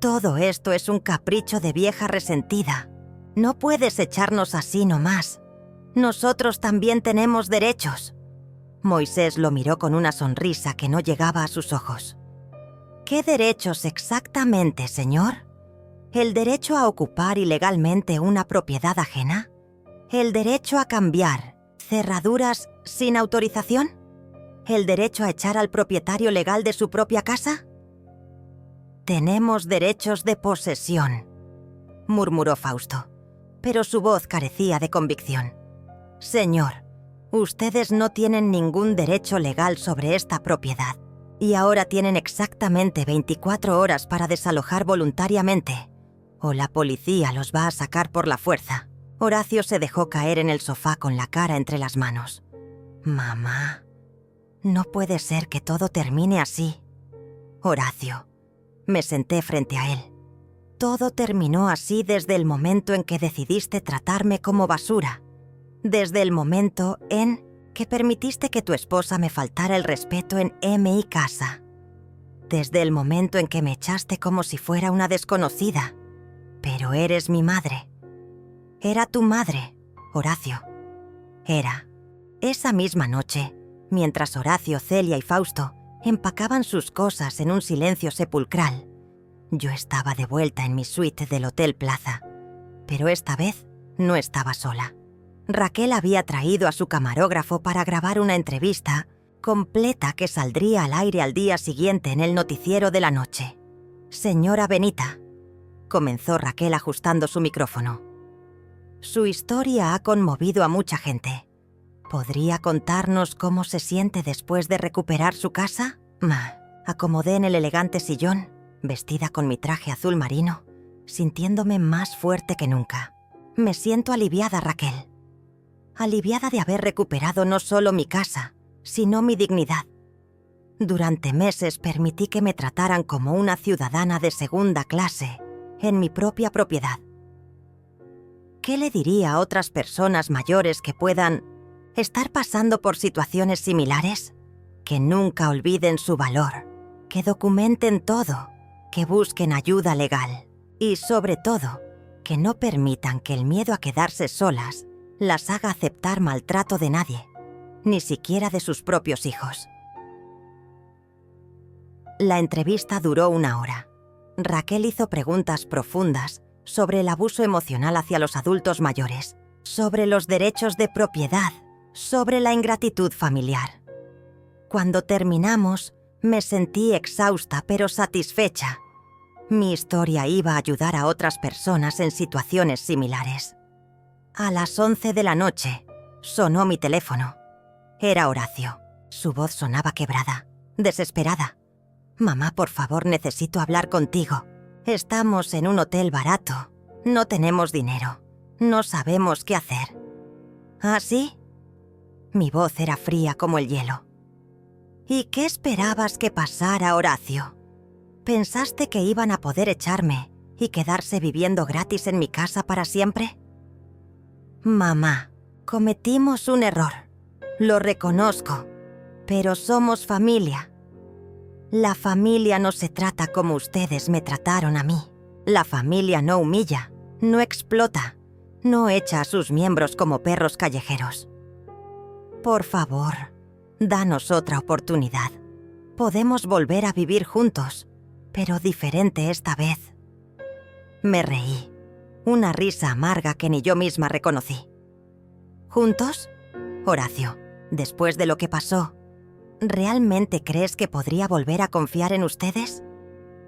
«Todo esto es un capricho de vieja resentida. No puedes echarnos así nomás. Nosotros también tenemos derechos». Moisés lo miró con una sonrisa que no llegaba a sus ojos. «¿Qué derechos exactamente, señor? ¿El derecho a ocupar ilegalmente una propiedad ajena? ¿El derecho a cambiar cerraduras sin autorización? ¿El derecho a echar al propietario legal de su propia casa?» «Tenemos derechos de posesión», murmuró Fausto, pero su voz carecía de convicción. «Señor, ustedes no tienen ningún derecho legal sobre esta propiedad, y ahora tienen exactamente 24 horas para desalojar voluntariamente, o la policía los va a sacar por la fuerza». Horacio se dejó caer en el sofá con la cara entre las manos. «Mamá, no puede ser que todo termine así». «Horacio». Me senté frente a él. «Todo terminó así desde el momento en que decidiste tratarme como basura. Desde el momento en que permitiste que tu esposa me faltara el respeto en mi casa. Desde el momento en que me echaste como si fuera una desconocida. Pero eres mi madre. Era tu madre, Horacio. Era». Esa misma noche, mientras Horacio, Celia y Fausto empacaban sus cosas en un silencio sepulcral, yo estaba de vuelta en mi suite del Hotel Plaza. Pero esta vez no estaba sola. Raquel había traído a su camarógrafo para grabar una entrevista completa que saldría al aire al día siguiente en el noticiero de la noche. «Señora Benita», comenzó Raquel ajustando su micrófono. «Su historia ha conmovido a mucha gente. ¿Podría contarnos cómo se siente después de recuperar su casa?» Acomodé en el elegante sillón, vestida con mi traje azul marino, sintiéndome más fuerte que nunca. «Me siento aliviada, Raquel. Aliviada de haber recuperado no solo mi casa, sino mi dignidad. Durante meses permití que me trataran como una ciudadana de segunda clase en mi propia propiedad. ¿Qué le diría a otras personas mayores que puedan estar pasando por situaciones similares? Que nunca olviden su valor, que documenten todo, que busquen ayuda legal y, sobre todo, que no permitan que el miedo a quedarse solas las haga aceptar maltrato de nadie, ni siquiera de sus propios hijos. La entrevista duró 1 hora. Raquel hizo preguntas profundas sobre el abuso emocional hacia los adultos mayores, sobre los derechos de propiedad, sobre la ingratitud familiar. Cuando terminamos, me sentí exhausta pero satisfecha. Mi historia iba a ayudar a otras personas en situaciones similares. A las 11 de la noche, sonó mi teléfono. Era Horacio. Su voz sonaba quebrada, desesperada. «Mamá, por favor, necesito hablar contigo. Estamos en un hotel barato. No tenemos dinero. No sabemos qué hacer». «¿Ah, sí?» Mi voz era fría como el hielo. «¿Y qué esperabas que pasara, Horacio? ¿Pensaste que iban a poder echarme y quedarse viviendo gratis en mi casa para siempre?» «Mamá, cometimos un error. Lo reconozco, pero somos familia. La familia no se trata como ustedes me trataron a mí. La familia no humilla, no explota, no echa a sus miembros como perros callejeros. Por favor, danos otra oportunidad. Podemos volver a vivir juntos, pero diferente esta vez». Me reí, una risa amarga que ni yo misma reconocí. «¿Juntos? Horacio, después de lo que pasó, ¿realmente crees que podría volver a confiar en ustedes?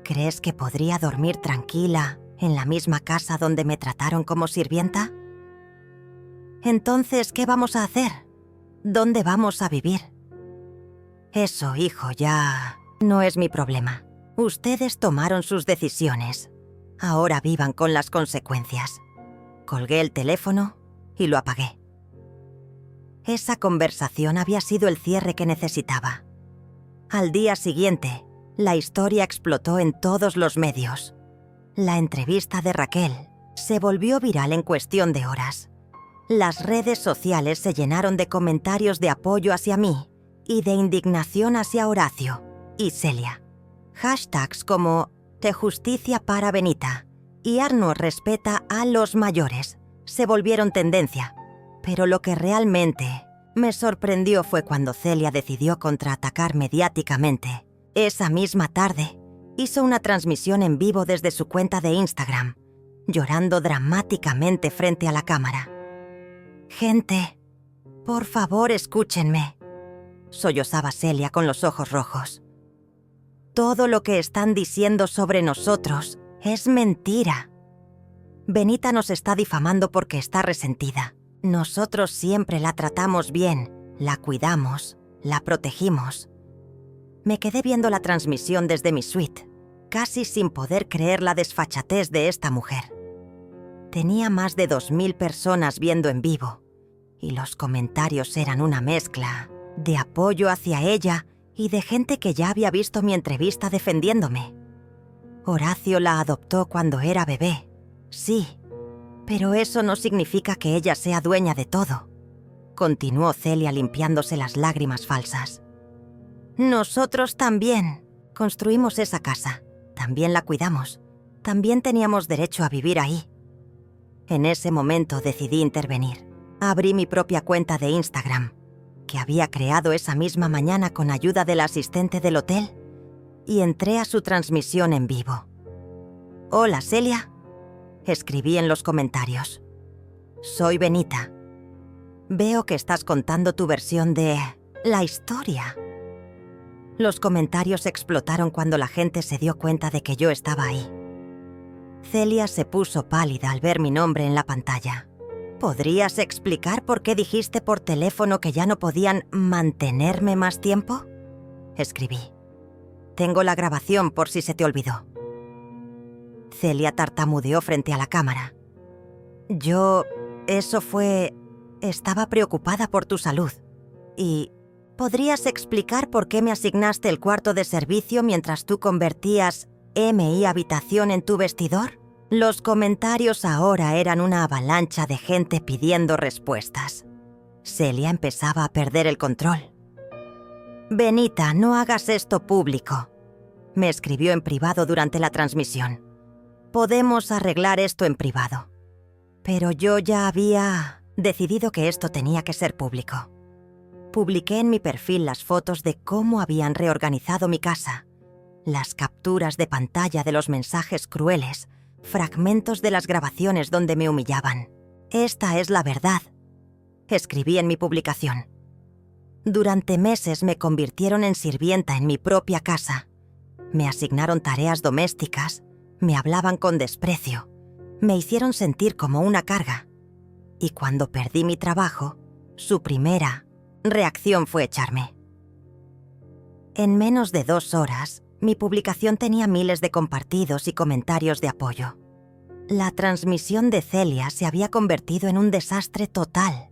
¿Crees que podría dormir tranquila en la misma casa donde me trataron como sirvienta? Entonces, ¿qué vamos a hacer? ¿Dónde vamos a vivir?» «Eso, hijo, ya no es mi problema. Ustedes tomaron sus decisiones. Ahora vivan con las consecuencias». Colgué el teléfono y lo apagué. Esa conversación había sido el cierre que necesitaba. Al día siguiente, la historia explotó en todos los medios. La entrevista de Raquel se volvió viral en cuestión de horas. Las redes sociales se llenaron de comentarios de apoyo hacia mí y de indignación hacia Horacio y Celia. Hashtags como «Te justicia para Benita» y «Arno respeta a los mayores» se volvieron tendencia. Pero lo que realmente me sorprendió fue cuando Celia decidió contraatacar mediáticamente. Esa misma tarde, hizo una transmisión en vivo desde su cuenta de Instagram, llorando dramáticamente frente a la cámara. «Gente, por favor, escúchenme», sollozaba Celia con los ojos rojos. «Todo lo que están diciendo sobre nosotros es mentira. Benita nos está difamando porque está resentida. Nosotros siempre la tratamos bien, la cuidamos, la protegimos». Me quedé viendo la transmisión desde mi suite, casi sin poder creer la desfachatez de esta mujer. Tenía más de 2000 personas viendo en vivo, y los comentarios eran una mezcla de apoyo hacia ella y de gente que ya había visto mi entrevista defendiéndome. Horacio la adoptó cuando era bebé, sí, pero eso no significa que ella sea dueña de todo, continuó Celia limpiándose las lágrimas falsas. «Nosotros también construimos esa casa, también la cuidamos, también teníamos derecho a vivir ahí». En ese momento decidí intervenir. Abrí mi propia cuenta de Instagram, que había creado esa misma mañana con ayuda del asistente del hotel, y entré a su transmisión en vivo. «Hola, Celia», escribí en los comentarios. «Soy Benita. Veo que estás contando tu versión de la historia». Los comentarios explotaron cuando la gente se dio cuenta de que yo estaba ahí. Celia se puso pálida al ver mi nombre en la pantalla. «¿Podrías explicar por qué dijiste por teléfono que ya no podían mantenerme más tiempo?», escribí. «Tengo la grabación por si se te olvidó». Celia tartamudeó frente a la cámara. Estaba preocupada por tu salud. Y ¿podrías explicar por qué me asignaste el cuarto de servicio mientras tú convertías MI habitación en tu vestidor?» Los comentarios ahora eran una avalancha de gente pidiendo respuestas. Celia empezaba a perder el control. «Benita, no hagas esto público», me escribió en privado durante la transmisión. «Podemos arreglar esto en privado». Pero yo ya había decidido que esto tenía que ser público. Publiqué en mi perfil las fotos de cómo habían reorganizado mi casa, las capturas de pantalla de los mensajes crueles, fragmentos de las grabaciones donde me humillaban. Esta es la verdad, escribí en mi publicación. Durante meses me convirtieron en sirvienta en mi propia casa. Me asignaron tareas domésticas, me hablaban con desprecio, me hicieron sentir como una carga. Y cuando perdí mi trabajo, su primera reacción fue echarme. En menos de 2 horas, mi publicación tenía miles de compartidos y comentarios de apoyo. La transmisión de Celia se había convertido en un desastre total,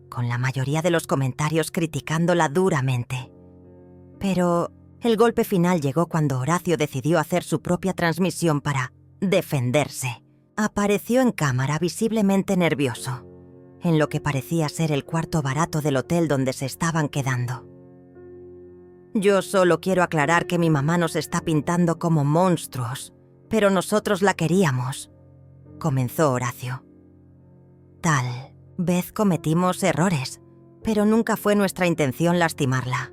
con la mayoría de los comentarios criticándola duramente. Pero el golpe final llegó cuando Horacio decidió hacer su propia transmisión para defenderse. Apareció en cámara visiblemente nervioso, en lo que parecía ser el cuarto barato del hotel donde se estaban quedando. Yo solo quiero aclarar que mi mamá nos está pintando como monstruos, pero nosotros la queríamos, comenzó Horacio. Tal vez cometimos errores, pero nunca fue nuestra intención lastimarla.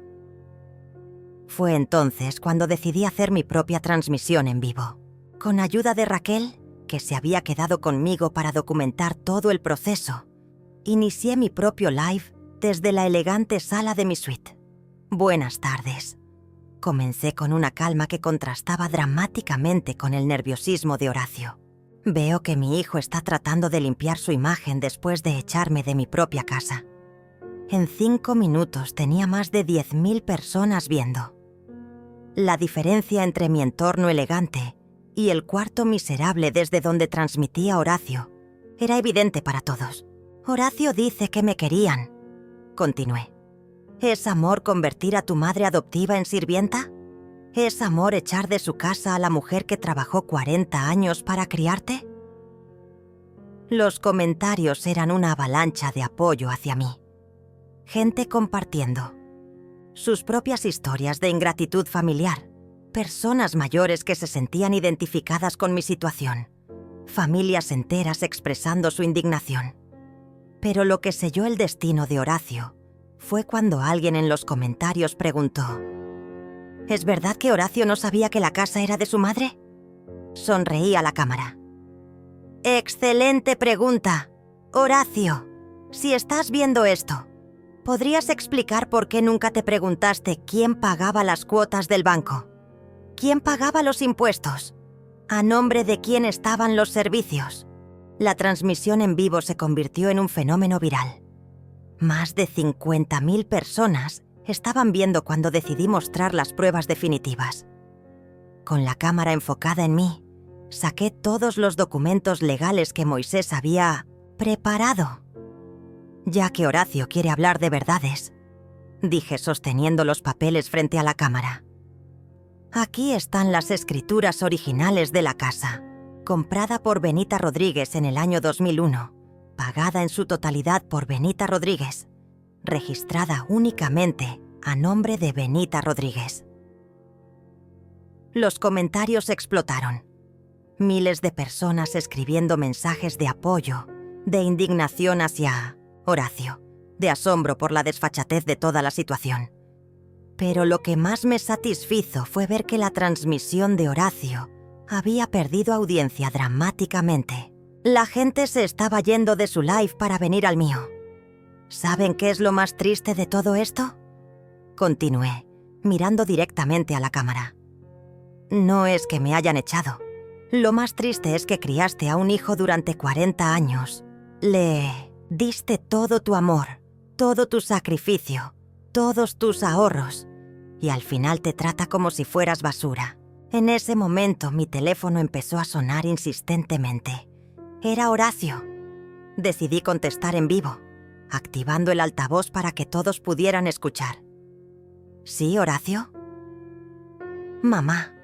Fue entonces cuando decidí hacer mi propia transmisión en vivo. Con ayuda de Raquel, que se había quedado conmigo para documentar todo el proceso, inicié mi propio live desde la elegante sala de mi suite. Buenas tardes. Comencé con una calma que contrastaba dramáticamente con el nerviosismo de Horacio. Veo que mi hijo está tratando de limpiar su imagen después de echarme de mi propia casa. En 5 minutos tenía más de 10.000 personas viendo. La diferencia entre mi entorno elegante y el cuarto miserable desde donde transmitía Horacio era evidente para todos. Horacio dice que me querían, continué. ¿Es amor convertir a tu madre adoptiva en sirvienta? ¿Es amor echar de su casa a la mujer que trabajó 40 años para criarte? Los comentarios eran una avalancha de apoyo hacia mí. Gente compartiendo sus propias historias de ingratitud familiar, personas mayores que se sentían identificadas con mi situación, familias enteras expresando su indignación. Pero lo que selló el destino de Horacio fue cuando alguien en los comentarios preguntó: ¿es verdad que Horacio no sabía que la casa era de su madre? Sonreí a la cámara. ¡Excelente pregunta! Horacio, si estás viendo esto, ¿podrías explicar por qué nunca te preguntaste quién pagaba las cuotas del banco? ¿Quién pagaba los impuestos? ¿A nombre de quién estaban los servicios? La transmisión en vivo se convirtió en un fenómeno viral. Más de 50.000 personas estaban viendo cuando decidí mostrar las pruebas definitivas. Con la cámara enfocada en mí, saqué todos los documentos legales que Moisés había preparado. Ya que Horacio quiere hablar de verdades, dije sosteniendo los papeles frente a la cámara. Aquí están las escrituras originales de la casa, comprada por Benita Rodríguez en el año 2001, pagada en su totalidad por Benita Rodríguez, registrada únicamente a nombre de Benita Rodríguez. Los comentarios explotaron. Miles de personas escribiendo mensajes de apoyo, de indignación hacia Horacio, de asombro por la desfachatez de toda la situación. Pero lo que más me satisfizo fue ver que la transmisión de Horacio había perdido audiencia dramáticamente. La gente se estaba yendo de su live para venir al mío. ¿Saben qué es lo más triste de todo esto? Continué, mirando directamente a la cámara. No es que me hayan echado. Lo más triste es que criaste a un hijo durante 40 años. Le diste todo tu amor, todo tu sacrificio, todos tus ahorros, y al final te trata como si fueras basura. En ese momento mi teléfono empezó a sonar insistentemente. Era Horacio. Decidí contestar en vivo, activando el altavoz para que todos pudieran escuchar. ¿Sí, Horacio? Mamá,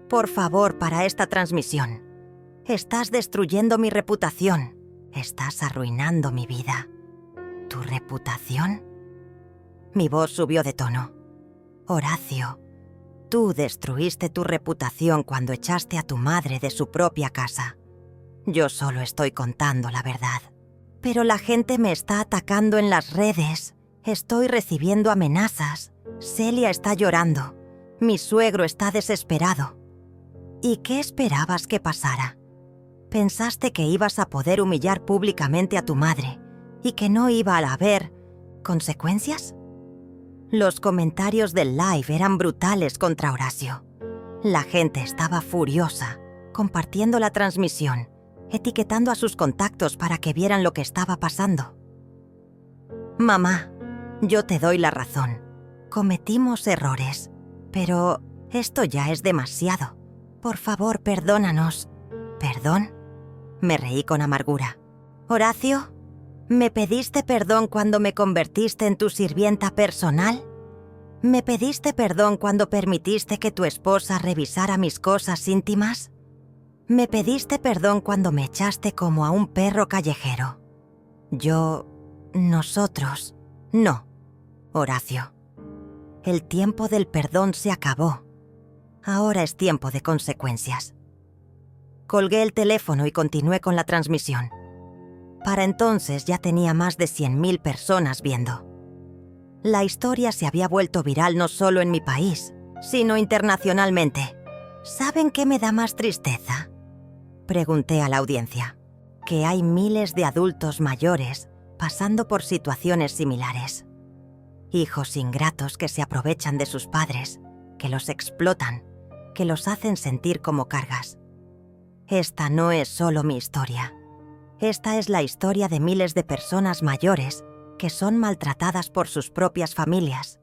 por favor, para esta transmisión. Estás destruyendo mi reputación. Estás arruinando mi vida. ¿Tu reputación? Mi voz subió de tono. Horacio, tú destruiste tu reputación cuando echaste a tu madre de su propia casa. Yo solo estoy contando la verdad. Pero la gente me está atacando en las redes. Estoy recibiendo amenazas. Celia está llorando. Mi suegro está desesperado. ¿Y qué esperabas que pasara? ¿Pensaste que ibas a poder humillar públicamente a tu madre y que no iba a haber consecuencias? Los comentarios del live eran brutales contra Horacio. La gente estaba furiosa, compartiendo la transmisión, etiquetando a sus contactos para que vieran lo que estaba pasando. Mamá, yo te doy la razón. Cometimos errores, pero esto ya es demasiado. Por favor, perdónanos. ¿Perdón? Me reí con amargura. Horacio, ¿me pediste perdón cuando me convertiste en tu sirvienta personal? ¿Me pediste perdón cuando permitiste que tu esposa revisara mis cosas íntimas? ¿Me pediste perdón cuando me echaste como a un perro callejero? Nosotros. No, Horacio. El tiempo del perdón se acabó. Ahora es tiempo de consecuencias. Colgué el teléfono y continué con la transmisión. Para entonces ya tenía más de 100.000 personas viendo. La historia se había vuelto viral no solo en mi país, sino internacionalmente. ¿Saben qué me da más tristeza? Pregunté a la audiencia. Que hay miles de adultos mayores pasando por situaciones similares. Hijos ingratos que se aprovechan de sus padres, que los explotan, que los hacen sentir como cargas. Esta no es solo mi historia. Esta es la historia de miles de personas mayores que son maltratadas por sus propias familias.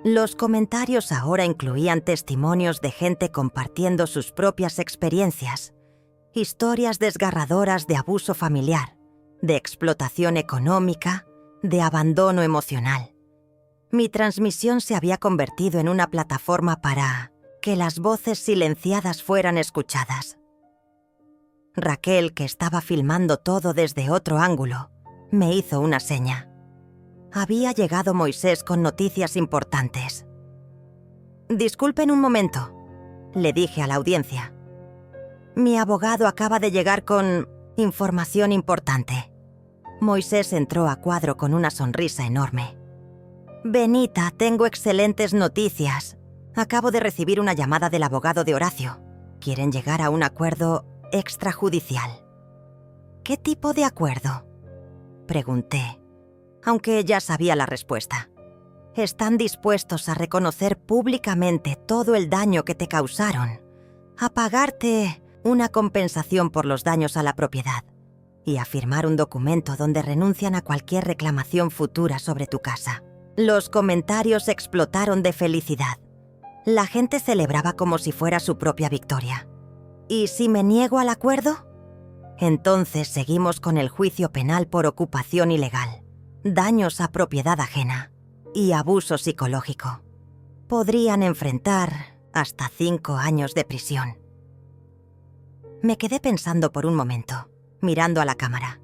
Los comentarios ahora incluían testimonios de gente compartiendo sus propias experiencias, historias desgarradoras de abuso familiar, de explotación económica, de abandono emocional. Mi transmisión se había convertido en una plataforma para que las voces silenciadas fueran escuchadas. Raquel, que estaba filmando todo desde otro ángulo, me hizo una seña. Había llegado Moisés con noticias importantes. «Disculpen un momento», le dije a la audiencia. «Mi abogado acaba de llegar con información importante». Moisés entró a cuadro con una sonrisa enorme. «Benita, tengo excelentes noticias. Acabo de recibir una llamada del abogado de Horacio. Quieren llegar a un acuerdo extrajudicial». «¿Qué tipo de acuerdo?», pregunté, aunque ya sabía la respuesta. «Están dispuestos a reconocer públicamente todo el daño que te causaron, a pagarte una compensación por los daños a la propiedad y a firmar un documento donde renuncian a cualquier reclamación futura sobre tu casa». Los comentarios explotaron de felicidad. La gente celebraba como si fuera su propia victoria. ¿Y si me niego al acuerdo? Entonces seguimos con el juicio penal por ocupación ilegal, daños a propiedad ajena y abuso psicológico. Podrían enfrentar hasta 5 años de prisión. Me quedé pensando por un momento, mirando a la cámara.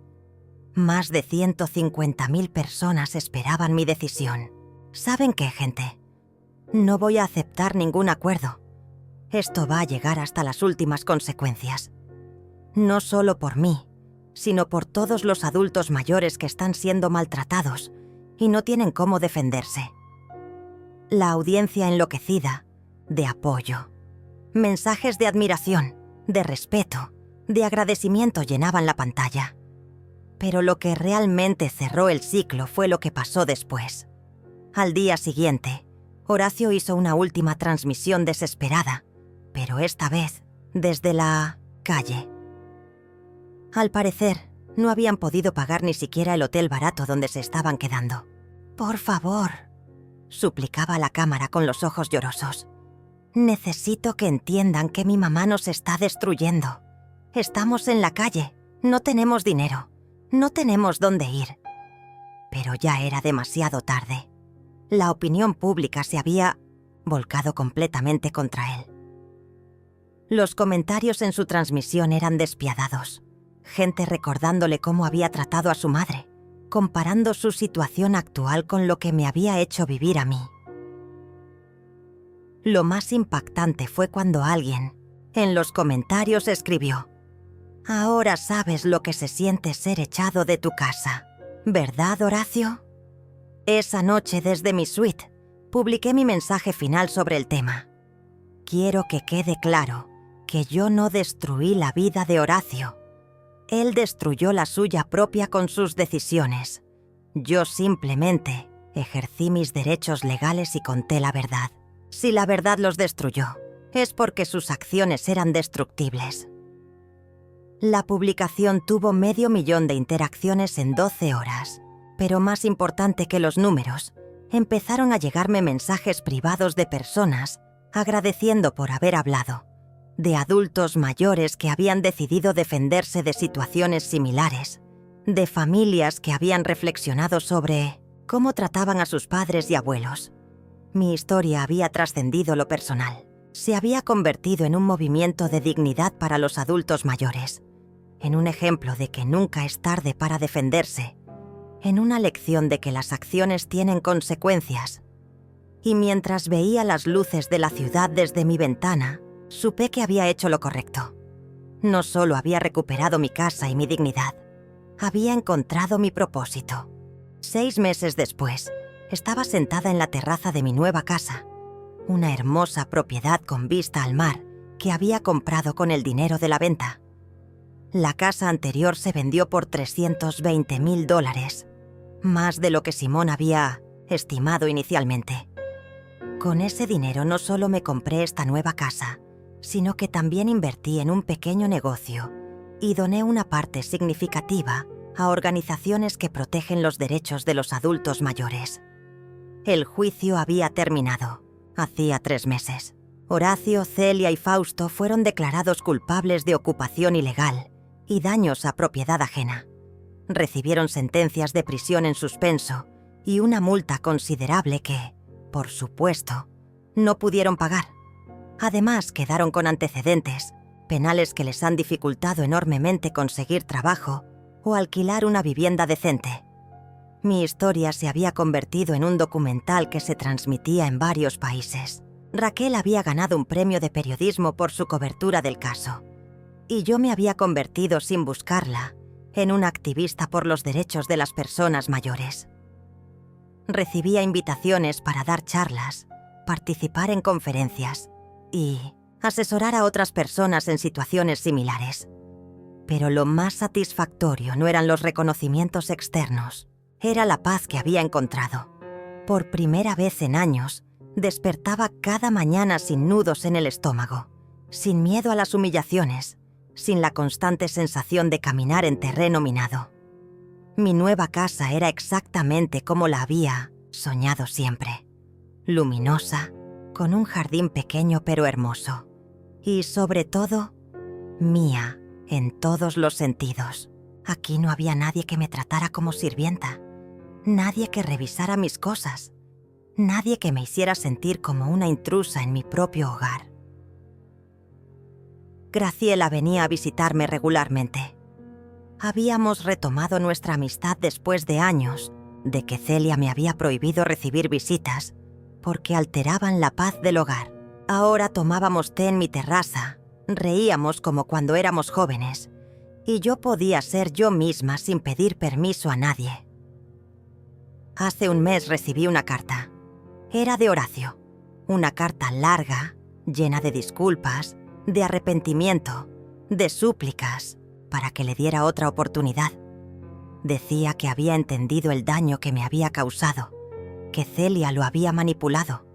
Más de 150.000 personas esperaban mi decisión. ¿Saben qué, gente? No voy a aceptar ningún acuerdo. Esto va a llegar hasta las últimas consecuencias. No solo por mí, sino por todos los adultos mayores que están siendo maltratados y no tienen cómo defenderse. La audiencia enloquecida, de apoyo. Mensajes de admiración, de respeto, de agradecimiento llenaban la pantalla. Pero lo que realmente cerró el ciclo fue lo que pasó después. Al día siguiente, Horacio hizo una última transmisión desesperada, pero esta vez desde la calle. Al parecer, no habían podido pagar ni siquiera el hotel barato donde se estaban quedando. «Por favor», suplicaba a la cámara con los ojos llorosos. «Necesito que entiendan que mi mamá nos está destruyendo. Estamos en la calle, no tenemos dinero, no tenemos dónde ir». Pero ya era demasiado tarde. La opinión pública se había volcado completamente contra él. Los comentarios en su transmisión eran despiadados. Gente recordándole cómo había tratado a su madre, comparando su situación actual con lo que me había hecho vivir a mí. Lo más impactante fue cuando alguien, en los comentarios, escribió: Ahora sabes lo que se siente ser echado de tu casa, ¿verdad, Horacio? Esa noche, desde mi suite, publiqué mi mensaje final sobre el tema. Quiero que quede claro que yo no destruí la vida de Horacio. Él destruyó la suya propia con sus decisiones. Yo simplemente ejercí mis derechos legales y conté la verdad. Si la verdad los destruyó, es porque sus acciones eran destructibles. La publicación tuvo 500.000 de interacciones en 12 horas, pero más importante que los números, empezaron a llegarme mensajes privados de personas agradeciendo por haber hablado, de adultos mayores que habían decidido defenderse de situaciones similares, de familias que habían reflexionado sobre cómo trataban a sus padres y abuelos. Mi historia había trascendido lo personal. Se había convertido en un movimiento de dignidad para los adultos mayores, en un ejemplo de que nunca es tarde para defenderse, en una lección de que las acciones tienen consecuencias. Y mientras veía las luces de la ciudad desde mi ventana, supe que había hecho lo correcto. No solo había recuperado mi casa y mi dignidad, había encontrado mi propósito. 6 meses después, estaba sentada en la terraza de mi nueva casa, una hermosa propiedad con vista al mar que había comprado con el dinero de la venta. La casa anterior se vendió por $320,000, más de lo que Simón había estimado inicialmente. Con ese dinero no solo me compré esta nueva casa, sino que también invertí en un pequeño negocio y doné una parte significativa a organizaciones que protegen los derechos de los adultos mayores. El juicio había terminado, hacía 3 meses. Horacio, Celia y Fausto fueron declarados culpables de ocupación ilegal y daños a propiedad ajena. Recibieron sentencias de prisión en suspenso y una multa considerable que, por supuesto, no pudieron pagar. Además, quedaron con antecedentes penales que les han dificultado enormemente conseguir trabajo o alquilar una vivienda decente. Mi historia se había convertido en un documental que se transmitía en varios países. Raquel había ganado un premio de periodismo por su cobertura del caso, y yo me había convertido, sin buscarla, en una activista por los derechos de las personas mayores. Recibía invitaciones para dar charlas, participar en conferencias y asesorar a otras personas en situaciones similares. Pero lo más satisfactorio no eran los reconocimientos externos, era la paz que había encontrado. Por primera vez en años, despertaba cada mañana sin nudos en el estómago, sin miedo a las humillaciones, sin la constante sensación de caminar en terreno minado. Mi nueva casa era exactamente como la había soñado siempre, luminosa, con un jardín pequeño pero hermoso, y sobre todo, mía en todos los sentidos. Aquí no había nadie que me tratara como sirvienta, nadie que revisara mis cosas, nadie que me hiciera sentir como una intrusa en mi propio hogar. Graciela venía a visitarme regularmente. Habíamos retomado nuestra amistad después de años de que Celia me había prohibido recibir visitas porque alteraban la paz del hogar. Ahora tomábamos té en mi terraza, reíamos como cuando éramos jóvenes, y yo podía ser yo misma sin pedir permiso a nadie. Hace un mes recibí una carta. Era de Horacio. Una carta larga, llena de disculpas, de arrepentimiento, de súplicas, para que le diera otra oportunidad. Decía que había entendido el daño que me había causado, que Celia lo había manipulado,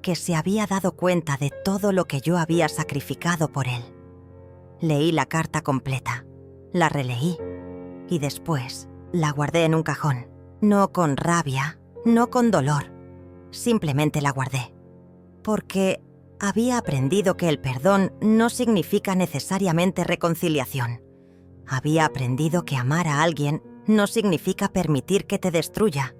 que se había dado cuenta de todo lo que yo había sacrificado por él. Leí la carta completa, la releí y después la guardé en un cajón. No con rabia, no con dolor, simplemente la guardé, porque había aprendido que el perdón no significa necesariamente reconciliación. Había aprendido que amar a alguien no significa permitir que te destruya.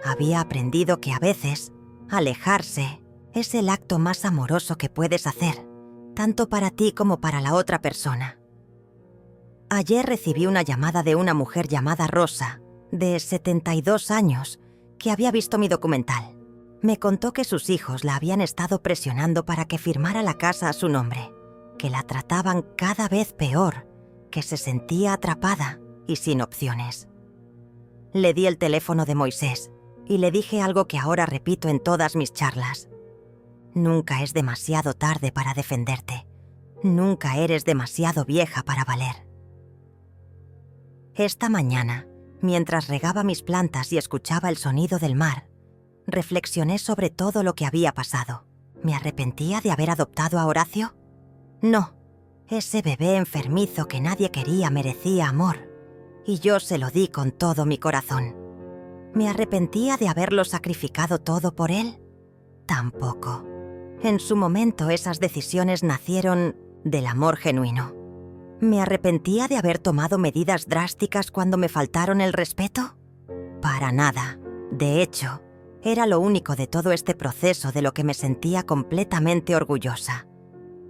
Había aprendido que a veces, alejarse es el acto más amoroso que puedes hacer, tanto para ti como para la otra persona. Ayer recibí una llamada de una mujer llamada Rosa, de 72 años, que había visto mi documental. Me contó que sus hijos la habían estado presionando para que firmara la casa a su nombre, que la trataban cada vez peor que se sentía atrapada y sin opciones. Le di el teléfono de Moisés y le dije algo que ahora repito en todas mis charlas. Nunca es demasiado tarde para defenderte. Nunca eres demasiado vieja para valer. Esta mañana, mientras regaba mis plantas y escuchaba el sonido del mar, reflexioné sobre todo lo que había pasado. ¿Me arrepentía de haber adoptado a Horacio? No. Ese bebé enfermizo que nadie quería merecía amor, y yo se lo di con todo mi corazón. ¿Me arrepentía de haberlo sacrificado todo por él? Tampoco. En su momento esas decisiones nacieron del amor genuino. ¿Me arrepentía de haber tomado medidas drásticas cuando me faltaron el respeto? Para nada. De hecho, era lo único de todo este proceso de lo que me sentía completamente orgullosa,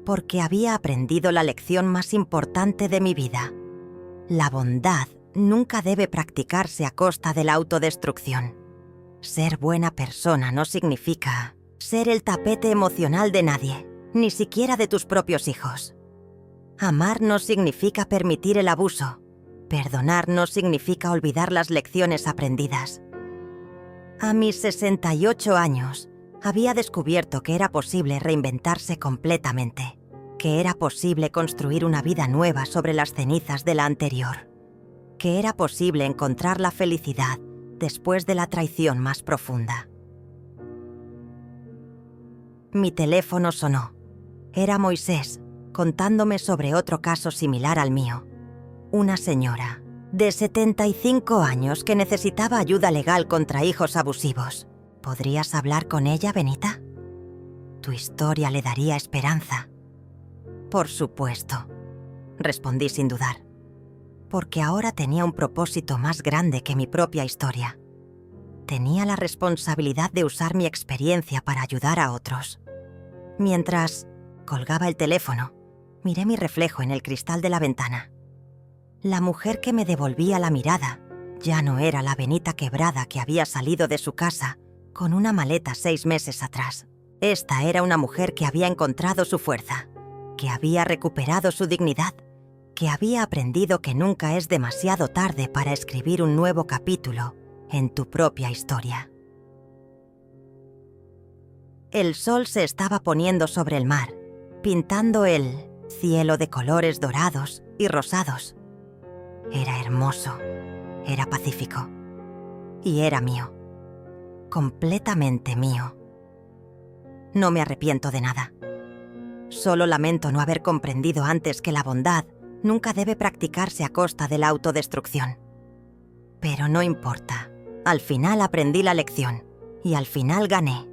porque había aprendido la lección más importante de mi vida. La bondad nunca debe practicarse a costa de la autodestrucción. Ser buena persona no significa ser el tapete emocional de nadie, ni siquiera de tus propios hijos. Amar no significa permitir el abuso. Perdonar no significa olvidar las lecciones aprendidas. A mis 68 años, había descubierto que era posible reinventarse completamente, que era posible construir una vida nueva sobre las cenizas de la anterior, que era posible encontrar la felicidad después de la traición más profunda. Mi teléfono sonó. Era Moisés, contándome sobre otro caso similar al mío. Una señora de 75 años que necesitaba ayuda legal contra hijos abusivos. ¿Podrías hablar con ella, Benita? Tu historia le daría esperanza. Por supuesto, respondí sin dudar, porque ahora tenía un propósito más grande que mi propia historia. Tenía la responsabilidad de usar mi experiencia para ayudar a otros. Mientras colgaba el teléfono, miré mi reflejo en el cristal de la ventana. La mujer que me devolvía la mirada ya no era la Benita quebrada que había salido de su casa con una maleta 6 meses atrás. Esta era una mujer que había encontrado su fuerza, que había recuperado su dignidad, que había aprendido que nunca es demasiado tarde para escribir un nuevo capítulo en tu propia historia. El sol se estaba poniendo sobre el mar, pintando el cielo de colores dorados y rosados. Era hermoso, era pacífico y era mío, completamente mío. No me arrepiento de nada. Solo lamento no haber comprendido antes que la bondad nunca debe practicarse a costa de la autodestrucción. Pero no importa, al final aprendí la lección y al final gané.